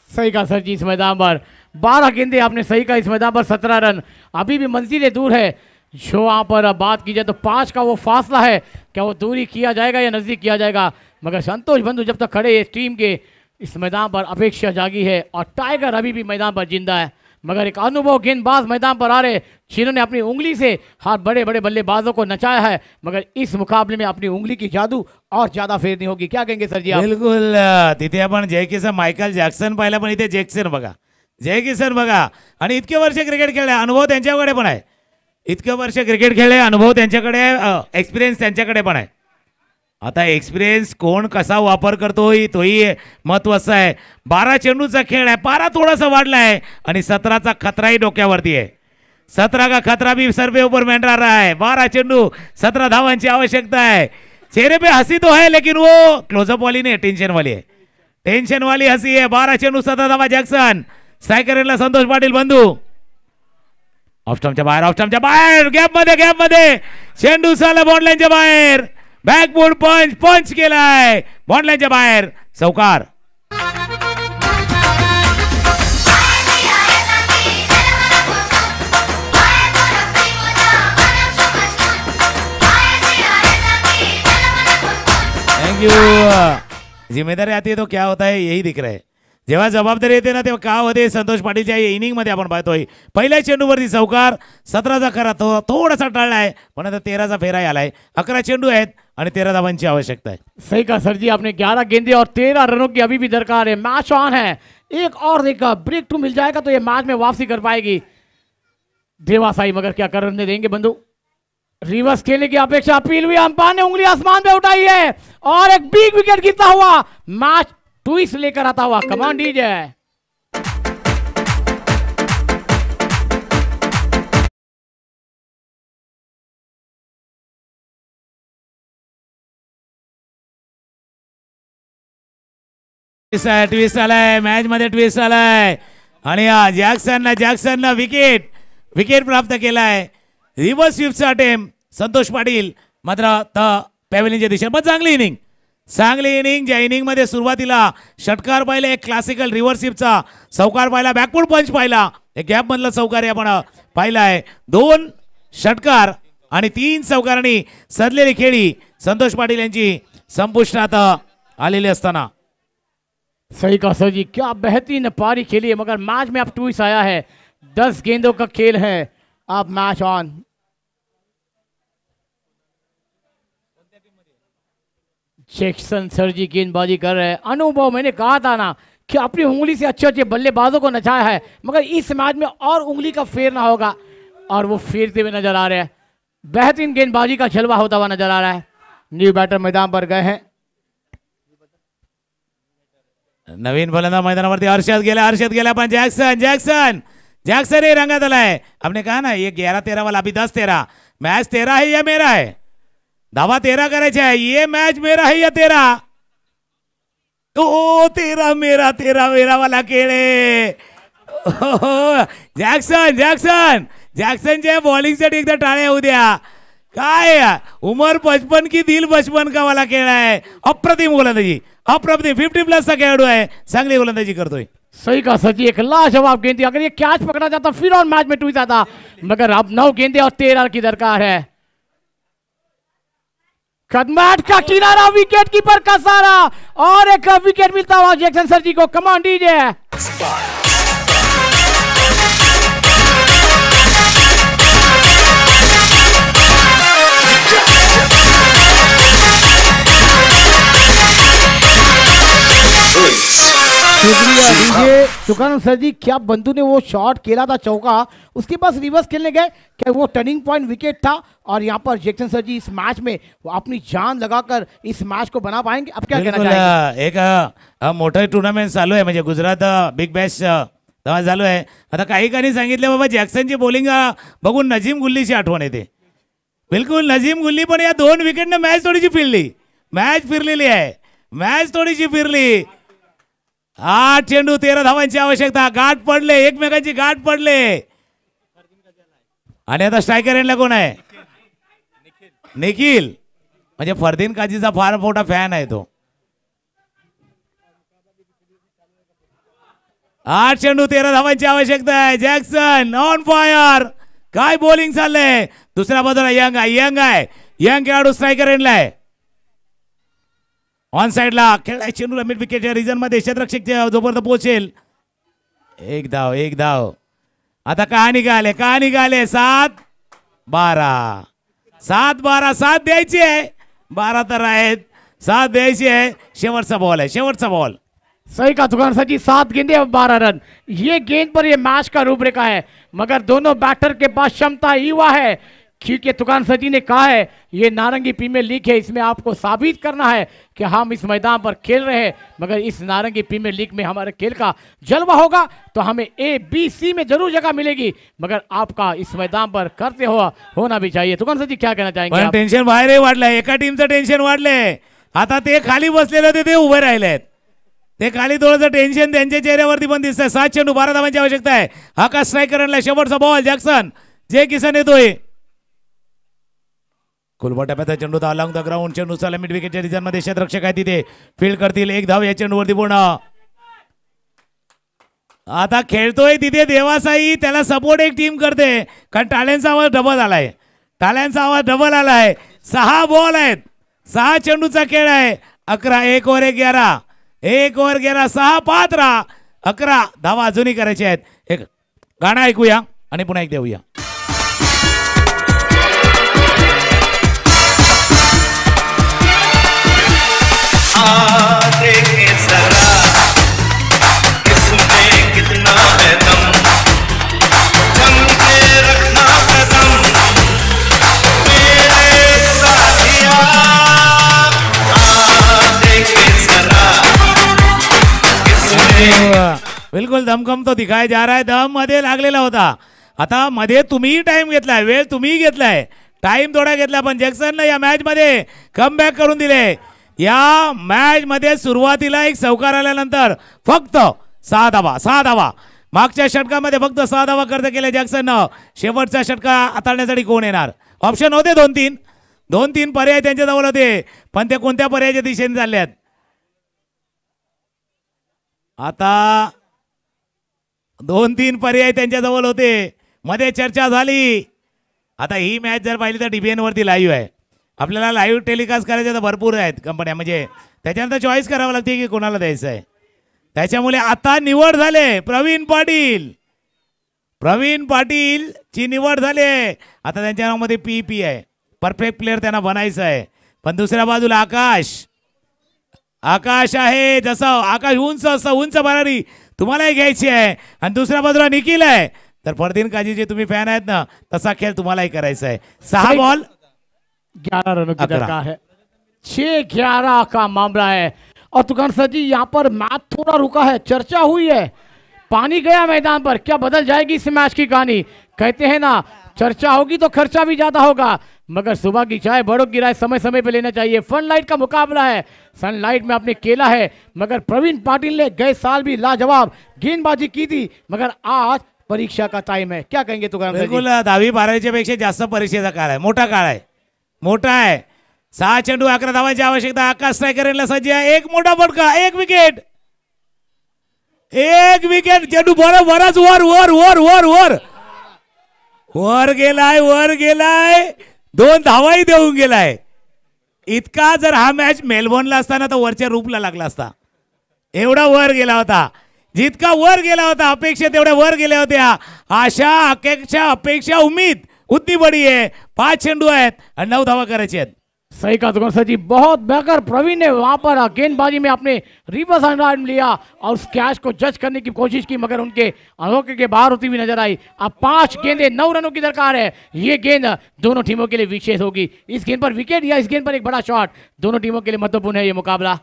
सही कहा सर जी. इस मैदान पर 12 गेंदे आपने सही कहा. इस मैदान पर 17 रन. अभी भी मंजिलें दूर है. जो वहाँ पर बात की जाए तो 5 का वो फासला है, क्या वो दूरी किया जाएगा या नज़दीक किया जाएगा. मगर संतोष बंधु जब तक खड़े इस टीम के, इस मैदान पर अपेक्षा जागी है और टाइगर अभी भी मैदान पर जिंदा है. मगर एक अनुभव गेंदबाज मैदान पर आ रहे, जिन्होंने अपनी उंगली से हर बड़े बड़े बल्लेबाजों को नचाया है. मगर इस मुकाबले में अपनी उंगली की जादू और ज्यादा फेरनी होगी. क्या कहेंगे सर जी आप? बिलकुल. तिथे आपण जय किसन मायकल जॅक्सन पाहिला, पण इथे जॅक्सन बघा, जय किसन बघा. आणि इतके वर्ष क्रिकेट खेळले, अनुभव त्यांच्याकडे पण आहे. इतके वर्ष क्रिकेट खेळले, अनुभव त्यांच्याकडे, एक्सपिरियन्स त्यांच्याकडे पण आहे. आता एक्सपिरियन्स कोण कसा वापर करतोय तोही महत्वाचा आहे. 12 चेंडूचा खेळ आहे, पारा थोडासा वाढला आहे आणि 17चा खतराही डोक्यावरती आहे. 17 का खतरा भी सर पे ऊपर मंडरा रहा है. 12 चेंडू 17 धावांची आवश्यकता है. चेहरे पे हंसी तो है लेकिन वो क्लोजअप वाली नहीं, टेंशन वाली है. टेंशन वाली हंसी है. 12 चेंडू 17 धावा. जॅक्सन स्ट्रायकरला संतोष पाटील बंधू. ऑफस्टम्पच्या बाहेर गॅप मध्ये चेंडू साला बॉन्डलाईनच्या बाहेर. बॅकबोर्ड पंच केलाय बॉन्डलाईनच्या बाहेर. चौकार. Thank you. जिम्मेदारी आती है तो क्या होता है यही दिख रहा है. जेव्हा जबाबदारी येते ना तेव्हा का होते. संतोष पाटीलच्या इनिंग मध्ये आपण पाहतोय पहिल्या चेंडूवरती चौकार. 17चा खरा तो थोडासा टळला आहे, पण आता 13चा फेराही आलाय. 11 चेंडू आहेत आणि 13 धावांची आवश्यकता है. सही कहा सर जी आपने. 11 गेंदे और 13 रनों की अभी भी दरकार है. मैच ऑन है. एक और देखा ब्रेक 2 मिल जाएगा तो ये मैच में वापसी कर पाएगी देवासाई. मगर क्या करने देंगे बंधु. रिवर्स खेलने की अपेक्षा अपील हुई. अंपायर ने उंगली आसमान पे उठाई है और एक बिग विकेट गिरता हुआ मैच ट्विस्ट लेकर आता हुआ. Command DJ. ट्विस्ट आलाय मॅच मध्ये. ट्विस्ट आलाय आणि जॅक्सन विकेट प्राप्त केलाय. रिव्हर्स स्वीपचा अटेम्प्ट संतोष पाटील मात्र पॅव्हेलियनच्या दिशेने. पण चांगली इनिंग. ज्या इनिंग मध्ये सुरुवातीला षटकार पाहिला, एक क्लासिकल रिव्हर्स स्वीपचा चौकार पाहिला, बॅकवर्ड पंच पाहिला, एक गॅप मधला चौकार आपण पाहिलाय. 2 षटकार आणि 3 चौकारांनी सजलेली खेळी संतोष पाटील यांची संपुष्टात आलेली असताना. सही कहा सर जी. क्या बेहतरीन पारी खेली है. मगर मैच में अब ट्विस्ट आया है. 10 गेंदों का खेल है. अब मैच ऑन. जैक्सन सर जी गेंदबाजी कर रहे हैं. अनुभव, मैंने कहा था ना कि अपनी उंगली से अच्छे बल्लेबाजों को नचाया है. मगर इस मैच में और उंगली का फेरना होगा. और वो फेरते हुए नजर आ रहे हैं। बेहतरीन गेंदबाजी का जलवा होता हुआ नजर आ रहा है। न्यू बैटर मैदान पर गए हैं। नवीन फलंदाज मैदानावरती हर्षद गेला पण जॅक्सन ही रंगात आलाय. आपने कहा ना ये 11-13 वाला अभी 10-13 मैच 13 है या मेरा है. धावा 13 करायचे आहे. ये मैच मेरा है या तेरा. ओ 13 मेरा वाला खेळे. जॅक्सनच्या बॉलिंग साठी एकदा टाळ्या होऊ द्या. काय उमर 55 की दिल 55 का वाला खेळ आहे. अप्रतिम गोलंदाजी, अप्रतिम 50+ चा खेळाडू आहे. चांगली गोलंदाजी करतोय. सही कहा सची, एक लाजवाब गेंद थी। अगर ये कैच पकड़ा जाता फिर और मैच में टूटा था, मगर अब 9 गेंदे और 13 की दरकार है। कदमाट का किनारा, विकेट कीपर का सारा और एक विकेट मिलता हुआ जैक्सन सर जी को। कमान डीजे शुक्रिया डीजे चुकान सर जी। क्या बंधु ने वो शॉट खेला था चौका, उसके पास रिवर्स खेलने गए, क्या वो टर्निंग पॉइंट विकेट था? और यहाँ पर जैक्सन सर जी इस मैच में वो अपनी जान लगाकर इस मैच को बना पाएंगे? अब क्या कहना चाहेंगे? एक मोठं टुर्नामेंट चालू आहे, म्हणजे गुजरात बिग बॅश चालू आहे. आता काही कानी सांगितले बाबा जॅक्सनची बॉलिंग बघून नजीम गुल्लीची आठवण येते. बिलकुल नजीम गुल्ली पण या 2 विकेटने मॅच थोडीशी फिरली. मॅच फिरलेली आहे, मॅच थोडीशी फिरली. 8 चेंडू 13 धावांची आवश्यकता. गाठ पडले, एकमेकांची गाठ पडले. आणि आता स्ट्रायकर एंडला कोण आहे? निखिल. म्हणजे फरदीन काजीचा फार मोठा फॅन आहे तो. 8 चेंडू 13 धावांची आवश्यकता आहे. Jackson on fire. काय बॉलिंग चाललंय. दुसऱ्या बाजूला यंग खेळाडू स्ट्रायकर एंडला आहे. ऑन साइडला खेळलाय चेंडूला मिड विकेटच्या रिजन मध्ये. क्षेत्ररक्षक जोपर्यंत पोहोचेल. एक धाव. आता का निघाले 7-12 7 द्यायची आहे. 12 तर आहेत. 7 द्यायची आहे. शेवटचा बॉल आहे, शेवटचा बॉल. सही का दुकान सर जी, 7 गेंदे और 12 रन। ये गेंद पर ये मैच का रूपरेखा है, मगर दोनों बैटर के पास क्षमता युवा है। क्योंकि तुकान सर जी ने कहा है ये नारंगी प्रीमियर लीग है, इसमें आपको साबित करना है कि हम इस मैदान पर खेल रहे हैं। मगर इस नारंगी प्रीमियर लीग में हमारे खेल का जलवा होगा तो हमें ABC में जरूर जगह मिलेगी, मगर आपका इस मैदान पर करते होना भी चाहिए। तुकान सर जी क्या कहना चाहेंगे? पण टेन्शन बाहेर वाढलंय. एका टीमचं टेन्शन वाढलंय. आता ते खाली बसलेले होते, ते उभे राहिलेत. ते खाली थोडंसं टेन्शन त्यांच्या चेहऱ्यावरती पण दिसतंय. 7 चेंडू 12 धावांची आवश्यकता आहे. आकाश स्ट्रायकरला शेवटचा बॉल. जॅक्सन जे किसन येतोय. कुलबा टप्प्याचा चेंडू अलॉंग द ग्राउंड. चेंडू चालला मिड विकेटच्या रिजन मध्ये. क्षेत्ररक्षक आहे तिथे फील्ड करतील. 1 धाव या चेंडूवरती पूर्ण. आता खेळतोय तिथे देवासाई, त्याला सपोर्ट एक टीम करते, कारण टाळ्यांचा आवाज डबल आलाय. 6 बॉल आहेत. 6 चेंडूचा खेळ आहे. 11 1 ओव्हर 11 1 ओव्हर 11 6 पात्र 11 धावा अजूनही करायचे आहेत. एक गाणं ऐकूया आणि पुन्हा एक देऊया. देखे जरा इसमें कितना है दम, जम के रखना कदम मेरे साथिया। देखे जरा इसमें बिलकुल दमखम तो दिखाया जा रहा है. दम मध्ये लागलेला होता. आता मध्ये तुम्ही टाइम घेतलाय, वेळ तुम्ही घेतलाय, टाइम थोडा घेतला, पण जॅक्सनला या मॅच मध्ये कमबॅक करून दिले. या मॅच मध्ये सुरुवातीला एक चौकार आल्यानंतर फक्त 6 धावा. मागच्या षटकामध्ये फक्त 6 धावा खर्च केल्या जॅक्सननं. शेवटचा षटका हाताळण्यासाठी कोण येणार? ऑप्शन होते 2-3 पर्याय त्यांच्या जवळ होते, पण ते कोणत्या पर्यायाच्या दिशेने चालल्यात? आता 2-3 पर्याय त्यांच्या जवळ होते. मध्ये चर्चा झाली. आता ही मॅच जर पाहिली तर DBN वरती लाईव्ह आहे. आपल्याला लाईव्ह टेलिकास्ट करायचे तर भरपूर आहेत कंपन्या, म्हणजे त्याच्यानंतर चॉईस करावं लागते की कोणाला द्यायचं आहे. त्याच्यामुळे आता निवड झाले प्रवीण पाटील ची निवड झाली. आता त्यांच्या नावामध्ये PP आहे. परफेक्ट प्लेअर त्यांना बनायचं आहे. पण दुसऱ्या बाजूला आकाश आहे. जसं आकाश उंच असं उंच भरारी तुम्हालाही घ्यायची आहे. आणि दुसऱ्या बाजूला निखिल आहे. तर फरदीन काजीचे तुम्ही फॅन आहेत ना, तसा खेळ तुम्हालाही करायचा आहे. 6 बॉल 11 रनों की 11 दरकार है. 6-11 का मामला है. और तुकान सर जी यहाँ पर मैच थोड़ा रुका है, चर्चा हुई है, पानी गया मैदान पर, क्या बदल जाएगी इस मैच की कहानी? कहते हैं ना, चर्चा होगी तो खर्चा भी ज्यादा होगा, मगर सुबह की चाय बड़ों की राय समय समय पे लेना चाहिए. सनलाइट का मुकाबला है, सनलाइट में आपने केला है, मगर प्रवीण पाटिल ने गए साल भी लाजवाब गेंदबाजी की थी, मगर आज परीक्षा का टाइम है. क्या कहेंगे तुकाराम सर जी? बिलकुल 10वी 12वीच्या पेक्षा जास्त परीक्षेचा काळ आहे, मोठा काळ आहे, मोठा आहे. 6 चेंडू 11 धावांची आवश्यकता. आकाश स्ट्रायकर सज्ज आहे. एक मोठा फटका, एक विकेट, एक विकेट. चेंडू बराच वर वर वर वर वर वर गेलाय, वर गेलाय, 2 धावाही देऊन गेलाय. इतका जर हा मॅच मेलबोर्नला असताना तर वरच्या रूपला लागला असता, एवढा वर गेला होता. जितका वर गेला होता, अपेक्षा तेवढ्या वर गेल्या होत्या. आशा आकांक्षा अपेक्षा उम्मीद उतनी बड़ी है. 5 चेंडू आहेत आणि 9 धावा करायची आहेत. सही कहा तुकाराम सर जी, बहुत बेहतर. प्रवीण ने वहां पर गेंदबाजी में अपने रिवर्स अंदाज लिया और उस कैच को जज करने की कोशिश की, मगर उनके अनोखे के बाहर होती हुई नजर आई. अब 5 गेंदें 9 रनों की दरकार है. ये गेंद दोनों टीमों के लिए विशेष होगी. इस गेंद पर विकेट या इस गेंद पर एक बड़ा शॉट, दोनों टीमों के लिए महत्वपूर्ण है ये मुकाबला.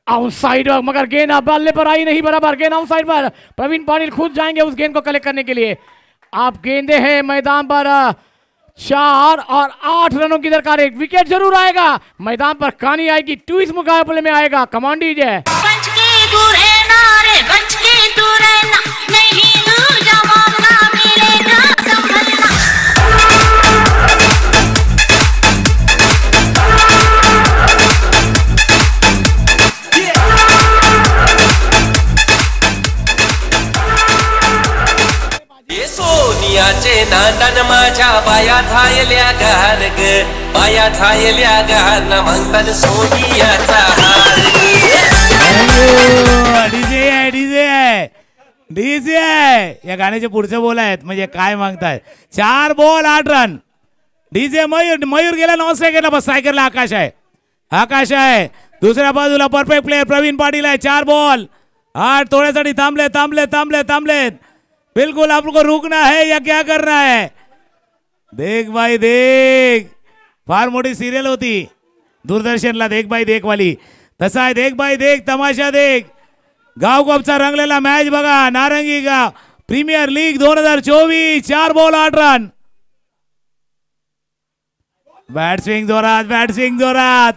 आउटसाइड, मगर गेंद बल्ले पर आई नहीं, बराबर गेंद आउटसाइड पर. प्रवीण पाटिल खुद जाएंगे उस गेंद को कलेक्ट करने के लिए. आप गेंदे हैं मैदान पर 4 और 8 रनों की दरकार. एक विकेट जरूर आएगा मैदान पर, कहानी आएगी, ट्विस्ट मुकाबले में आएगा. कमांड दीजिए. सोनियाचे नांदन माझ्या बाया झायल्या गहान ग, बाया झायल्या गहान म्हणतात सोनियाचा हार ग. डीजे आहे, डीजे आहे, डीजे आहे. या गाण्याचे पुढचे बोल आहेत, म्हणजे काय मागतायत. 4 बॉल 8 रन. डीजे मयूर गेला नॉन स्ट्रायकरला, बस स्ट्रायकरला आकाश आहे, आकाश आहे. दुसऱ्या बाजूला परफेक्ट प्लेयर प्रवीण पाटिल आहे. 4 बॉल 8. थोड्यासाठी थांबले थांबले थांबले थांबलेत. बिल्कुल आपको रुकना है या क्या करना है? देख भाई देख, फार मोठी सिरियल होती दूरदर्शनला, देख भाई देख वाली. तसा आहे देख भाई देख, तमाशा देख. गावकपचा रंगलेला मॅच बघा, नारंगी का premier league 2024. 4 ball 8 run. Bat swing जोरात, बॅट स्विंग जोरात.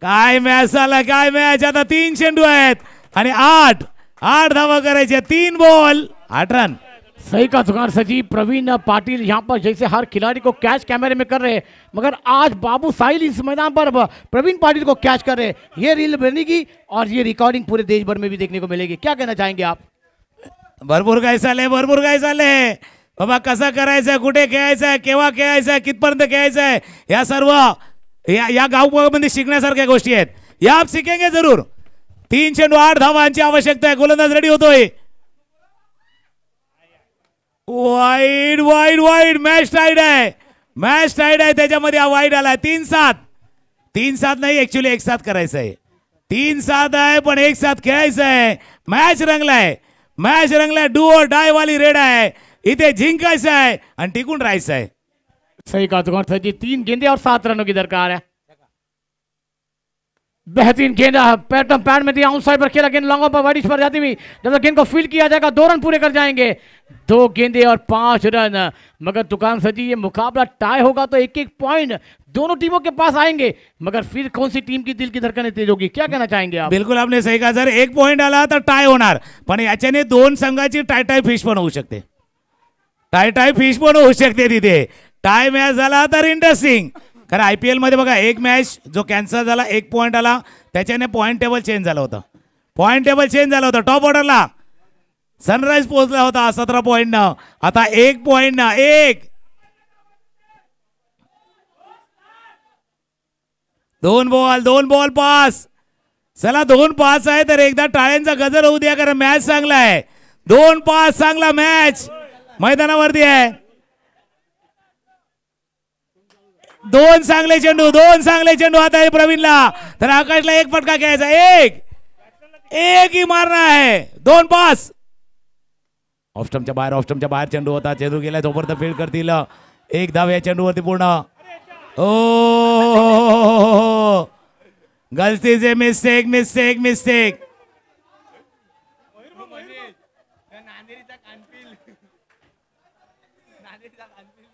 काय मॅच झाला, काय मॅच. आता 3 चेंडू आहेत आणि 8 धावा करायचे. 3 बॉल 8 रन. सही का दुकान सजी. प्रवीण पाटिल यहाँ पर जैसे हर खिलाड़ी को कैच कैमरे में कर रहे हैं, मगर आज बाबू साहिल इस मैदान पर प्रवीण पाटिल को कैच कर रहे हैं. ये रील बनेगी और ये रिकॉर्डिंग पूरे देश भर में भी देखने को मिलेगी. क्या कहना चाहेंगे आप? भरपूर काय चाललंय, भरपूर काय चाललंय बाबा. कसं करायचंय, कुठे खेळायचं आहे, केव्हा खेळायचं आहे, कितपर्यंत खेळायचं आहे, या सर्व या गावमध्ये शिकण्यासारख्या गोष्टी आहेत. या आप शिकेंगे जरूर. 3 चेंडू 8 धावांची आवश्यकता आहे. गोलंदाज रेडी होतोय. Wide wide wide. Match tied आहे, मॅच टाईड आहे. त्याच्यामध्ये हा वाईड आलाय. 3-7. 3-7 नाही, ऍक्च्युली 1-7 करायचं आहे. 3-7 आहे पण 1-7 खेळायचं आहे. मॅच रंगलाय, मॅच रंगलाय. डू और डाय वाली रेड आहे. इथे जिंकायचं आहे आणि टिकून राहायचं आहे. सही कहा दुकान सजी. 3 गेंदे और 7 रनों की दरकार है. बेहतरीन गेंद पैटर्न पैड में दिया, आउटसाइड पर खेला. गेंद लॉन्ग पर वाइडिश पर जाती हुई, जब गेंद को फील्ड किया जाएगा 2 रन पूरे कर जाएंगे. 2 गेंदे और 5 रन. मगर दुकान सजी ये मुकाबला टाई होगा तो 1-1 पॉइंट दोनों टीमों के पास आएंगे, मगर फिर कौन सी टीम की दिल की धड़कनें तेज होगी? क्या कहना चाहेंगे आप? बिल्कुल आपने सही कहा. जर 1 पॉइंट आला तर टाय होणार, पण याच्याने 2 संघाची टाय टाय फिश पण होऊ शकते. टाय टाय फिश पण होऊ शकते तिथे. टाय मॅच झाला तर इंटरेस्टिंग. कारण IPL मध्ये बघा, एक मॅच जो कॅन्सल झाला, 1 पॉइंट आला, त्याच्याने पॉइंट टेबल चेंज झालं होतं. पॉइंट टेबल चेंज झालं होतं. टॉप ऑर्डरला सनराइज पोहोचला होता 17 पॉइंटनं. आता 1 पॉइंटनं 1. 2 बॉल पास. चला 2 पास आहे तर एकदा टाळ्यांचा गजर होऊ द्या, कारण मॅच चांगला आहे. 2 पास, चांगला मॅच मैदानावरती आहे. 2 चांगले चेंडू, 2 चांगले चेंडू आता आहे प्रवीणला. तर आकाशला 1 फटका घ्यायचा. 1 ही मारना है. 2 पास. ऑफस्टमच्या बाहेर चेंडू होता. चेंडू गेला ओव्हर द फील्ड करतील. एक धाव या चेंडूवरती पूर्ण. ओ गलतीचे मिस्टेक.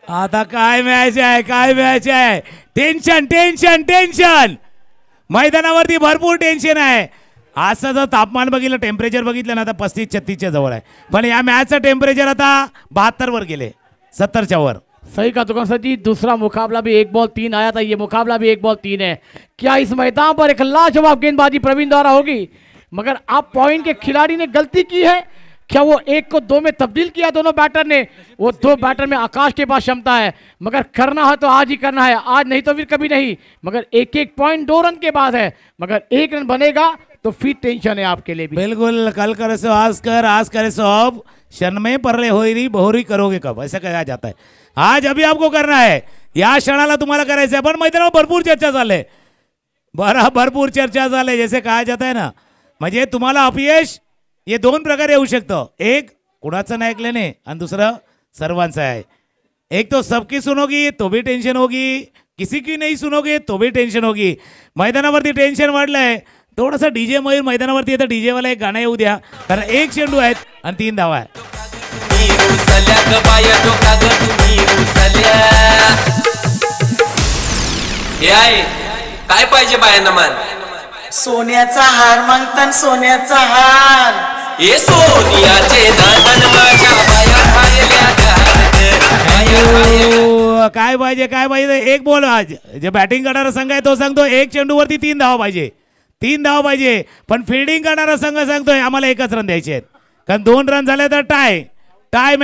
आता काय मॅच आहे. टेन्शन मैदानावरती भरपूर टेन्शन आहे. असं जर तापमान बघितलं, टेम्परेचर बघितलं ना, आता 35-36च्या जवळ आहे. पण या मॅचचं टेम्परेचर आता 72 वर गेले, 70च्या वर. सही का दुकान सर जी. दूसरा मुकाबला भी 1 बॉल 3 आया था, ये मुकाबला भी 1 बॉल 3 है. क्या इस मैदान पर एक लाजवाब गेंदबाजी प्रवीण द्वारा होगी? मगर आप पॉइंट के खिलाड़ी ने गलती की है. क्या वो 1 को 2 में तब्दील किया दोनों बैटर ने? वो 2 बैटर में आकाश के पास क्षमता है, मगर करना है तो आज ही करना है, आज नहीं तो फिर कभी नहीं. मगर 1-1 पॉइंट 2 रन के बाद है, मगर 1 रन बनेगा तो फिर टेंशन है आपके लिए भी. बिल्कुल. कल करे सो आज करे सो अब. क्षण में परले होई बहुरी करोगे कब, ऐसा कहा जाता है. आज अभी आपको करना है, या क्षणाला तुम्हाला करायचं आहे. पण मैदानावर भरपूर चर्चा झाले, भरपूर चर्चा झाले. जैसे कहा जाता है ना, म्हणजे तुम्हाला अपयश हे 2 प्रकारे येऊ शकतं. एक कुणाचं नाही ऐकल्याने, आणि दुसरं सर्वांचं आहे. एक तो सबकी सुनोगी तो भी टेंशन होगी, किसी की नहीं सुनोगे तो भी टेंशन होगी. मैदानावरती टेन्शन वाढलंय. थोडासा डीजे मयूर मैदानावरती येतं. डीजे वाला एक गाणं येऊ द्या, कारण 1 चेंडू आहेत आणि 3 धावा आहे. काय पाहिजे बायांना मान? सोन्याचा हार मागतान, सोन्याचा हार. हे सोनियाचे दान माझ्या बाया खायल्या काय पाहिजे. एक बॉल. आज जे बॅटिंग करणारा संघ आहे तो सांगतो 1 चेंडूवरती 3 धावा पाहिजे, 3 धावा पाहिजे. पण फिल्डिंग करणारा संघ सांगतोय आम्हाला 1च रन द्यायचे आहेत, कारण 2 रन झाले तर टाय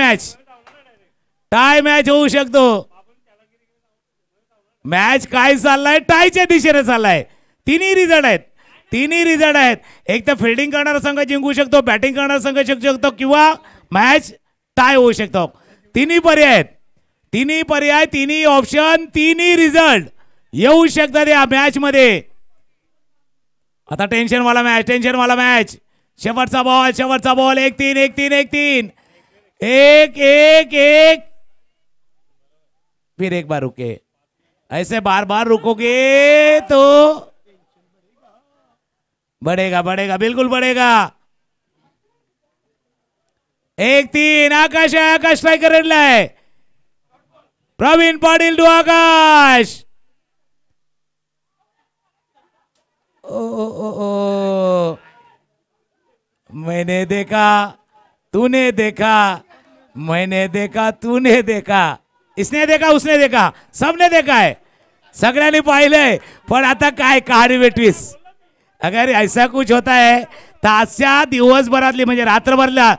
मॅच होऊ शकतो. मॅच काय चाललाय, टायच्या दिशेने चाललाय. तिन्ही रिझल्ट आहेत. एक तर फिल्डिंग करणारा संघ जिंकू शकतो, बॅटिंग करणारा संघ जिंकू शकतो, किंवा मॅच टाय होऊ शकतो. तिन्ही पर्याय, तिन्ही ऑप्शन, तिन्ही रिझल्ट येऊ शकतात या मॅच मध्ये. आता टेन्शनवाला मॅच. शेवटचा बॉल 1-3. एक फिर एक बार रुके. ऐसे बार रुकोगे तो बढ़ेगा, बिल्कुल बढ़ेगा. 1-3. आकाश स्ट्रायकर रेडलाय. प्रवीण पाटील टू आकाश. ओ मैंने देखा, तूने देखा, मैंने देखा, तूने देखा, इसने देखा, उसने देखा, सबने देखा है. सगळ्यांनी पाहिलंय. पण आता काय कहाणी वेटवीस. अगर ऐसा कुछ होता है तर आजच्या दिवसभरातली म्हणजे रात्रभरला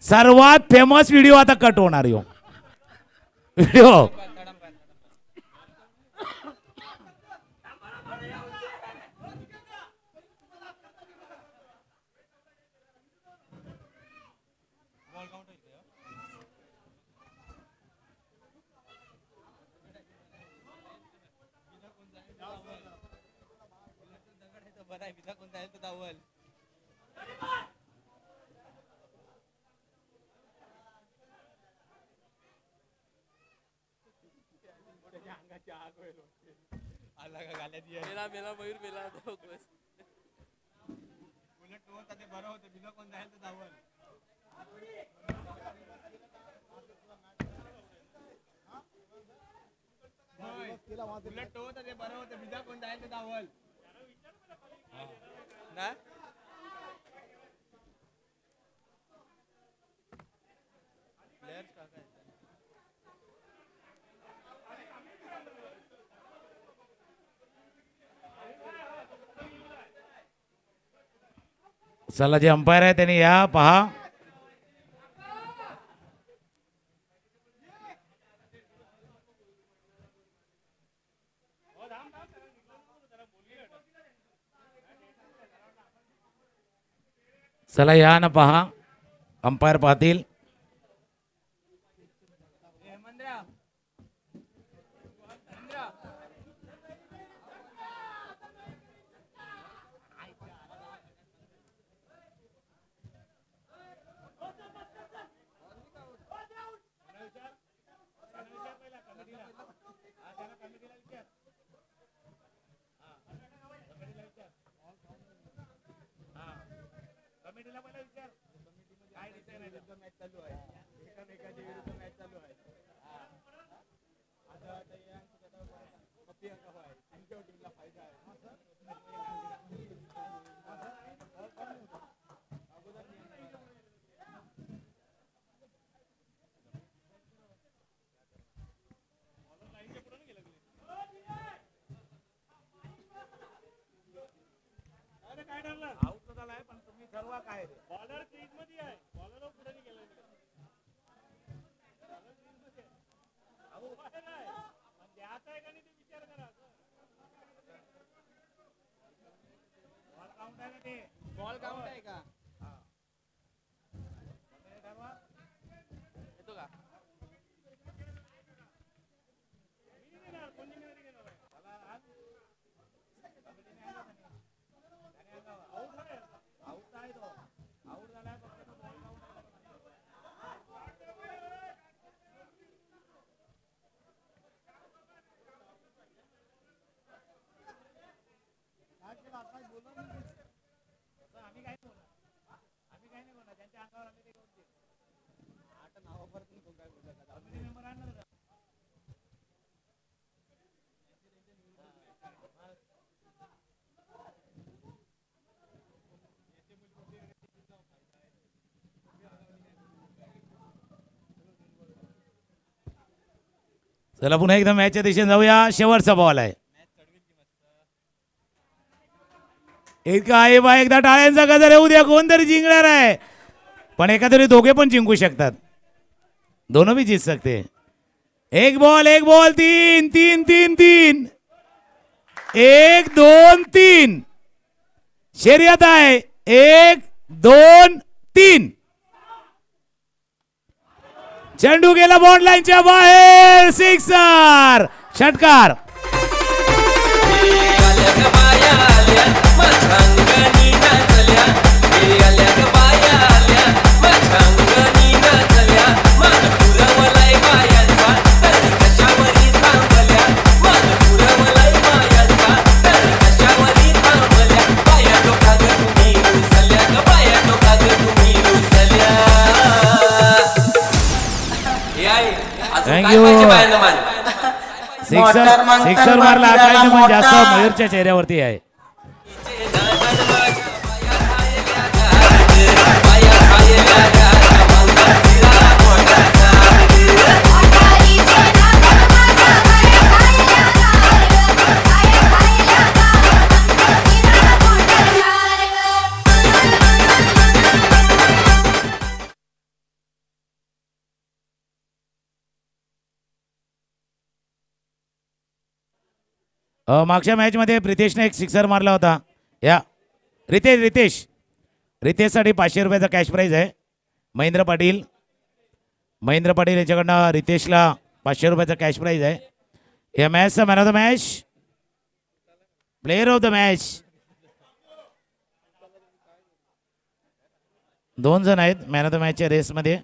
सर्वात फेमस व्हिडिओ आता कट होणार. व्हिडिओ चला, जे अंपायर आहे त्यांनी या पहा. चला या ना पहा, अंपायर पाहतील. चला पुन्हा एकदा मॅचच्या दिशेने जाऊया. शेवटचा बॉल आहे. इतका आहे बा, एकदा टाळ्यांचा गजर येऊ द्या, कोणतरी जिंकणार आहे. पण एखादरी दोघे पण जिंकू शकतात. दोनों भी जीत सकते. एक बॉल 3 3 3 3 1 2 3 शर्यत आहे. 1 2 3 चेंडू गेला बॉन्ड लाईनच्या बाहेर. सिक्सर, षटकार. थँक्यू. सिक्सर मारला. आकाश पण जास्त मयूरच्या चेहऱ्यावरती आहे. मागच्या मॅच मध्ये प्रितेशने एक सिक्सर मारला होता. या रितेशसाठी 500 रुपयाचा कॅश प्राइज आहे. महेंद्र पाटील याच्याकडनं रितेशला 500 रुपयाचा कॅश प्राइज आहे. या मॅचचा man of the match, player of the match 2 जण आहेत मॅन ऑफ द मॅचच्या रेसमध्ये.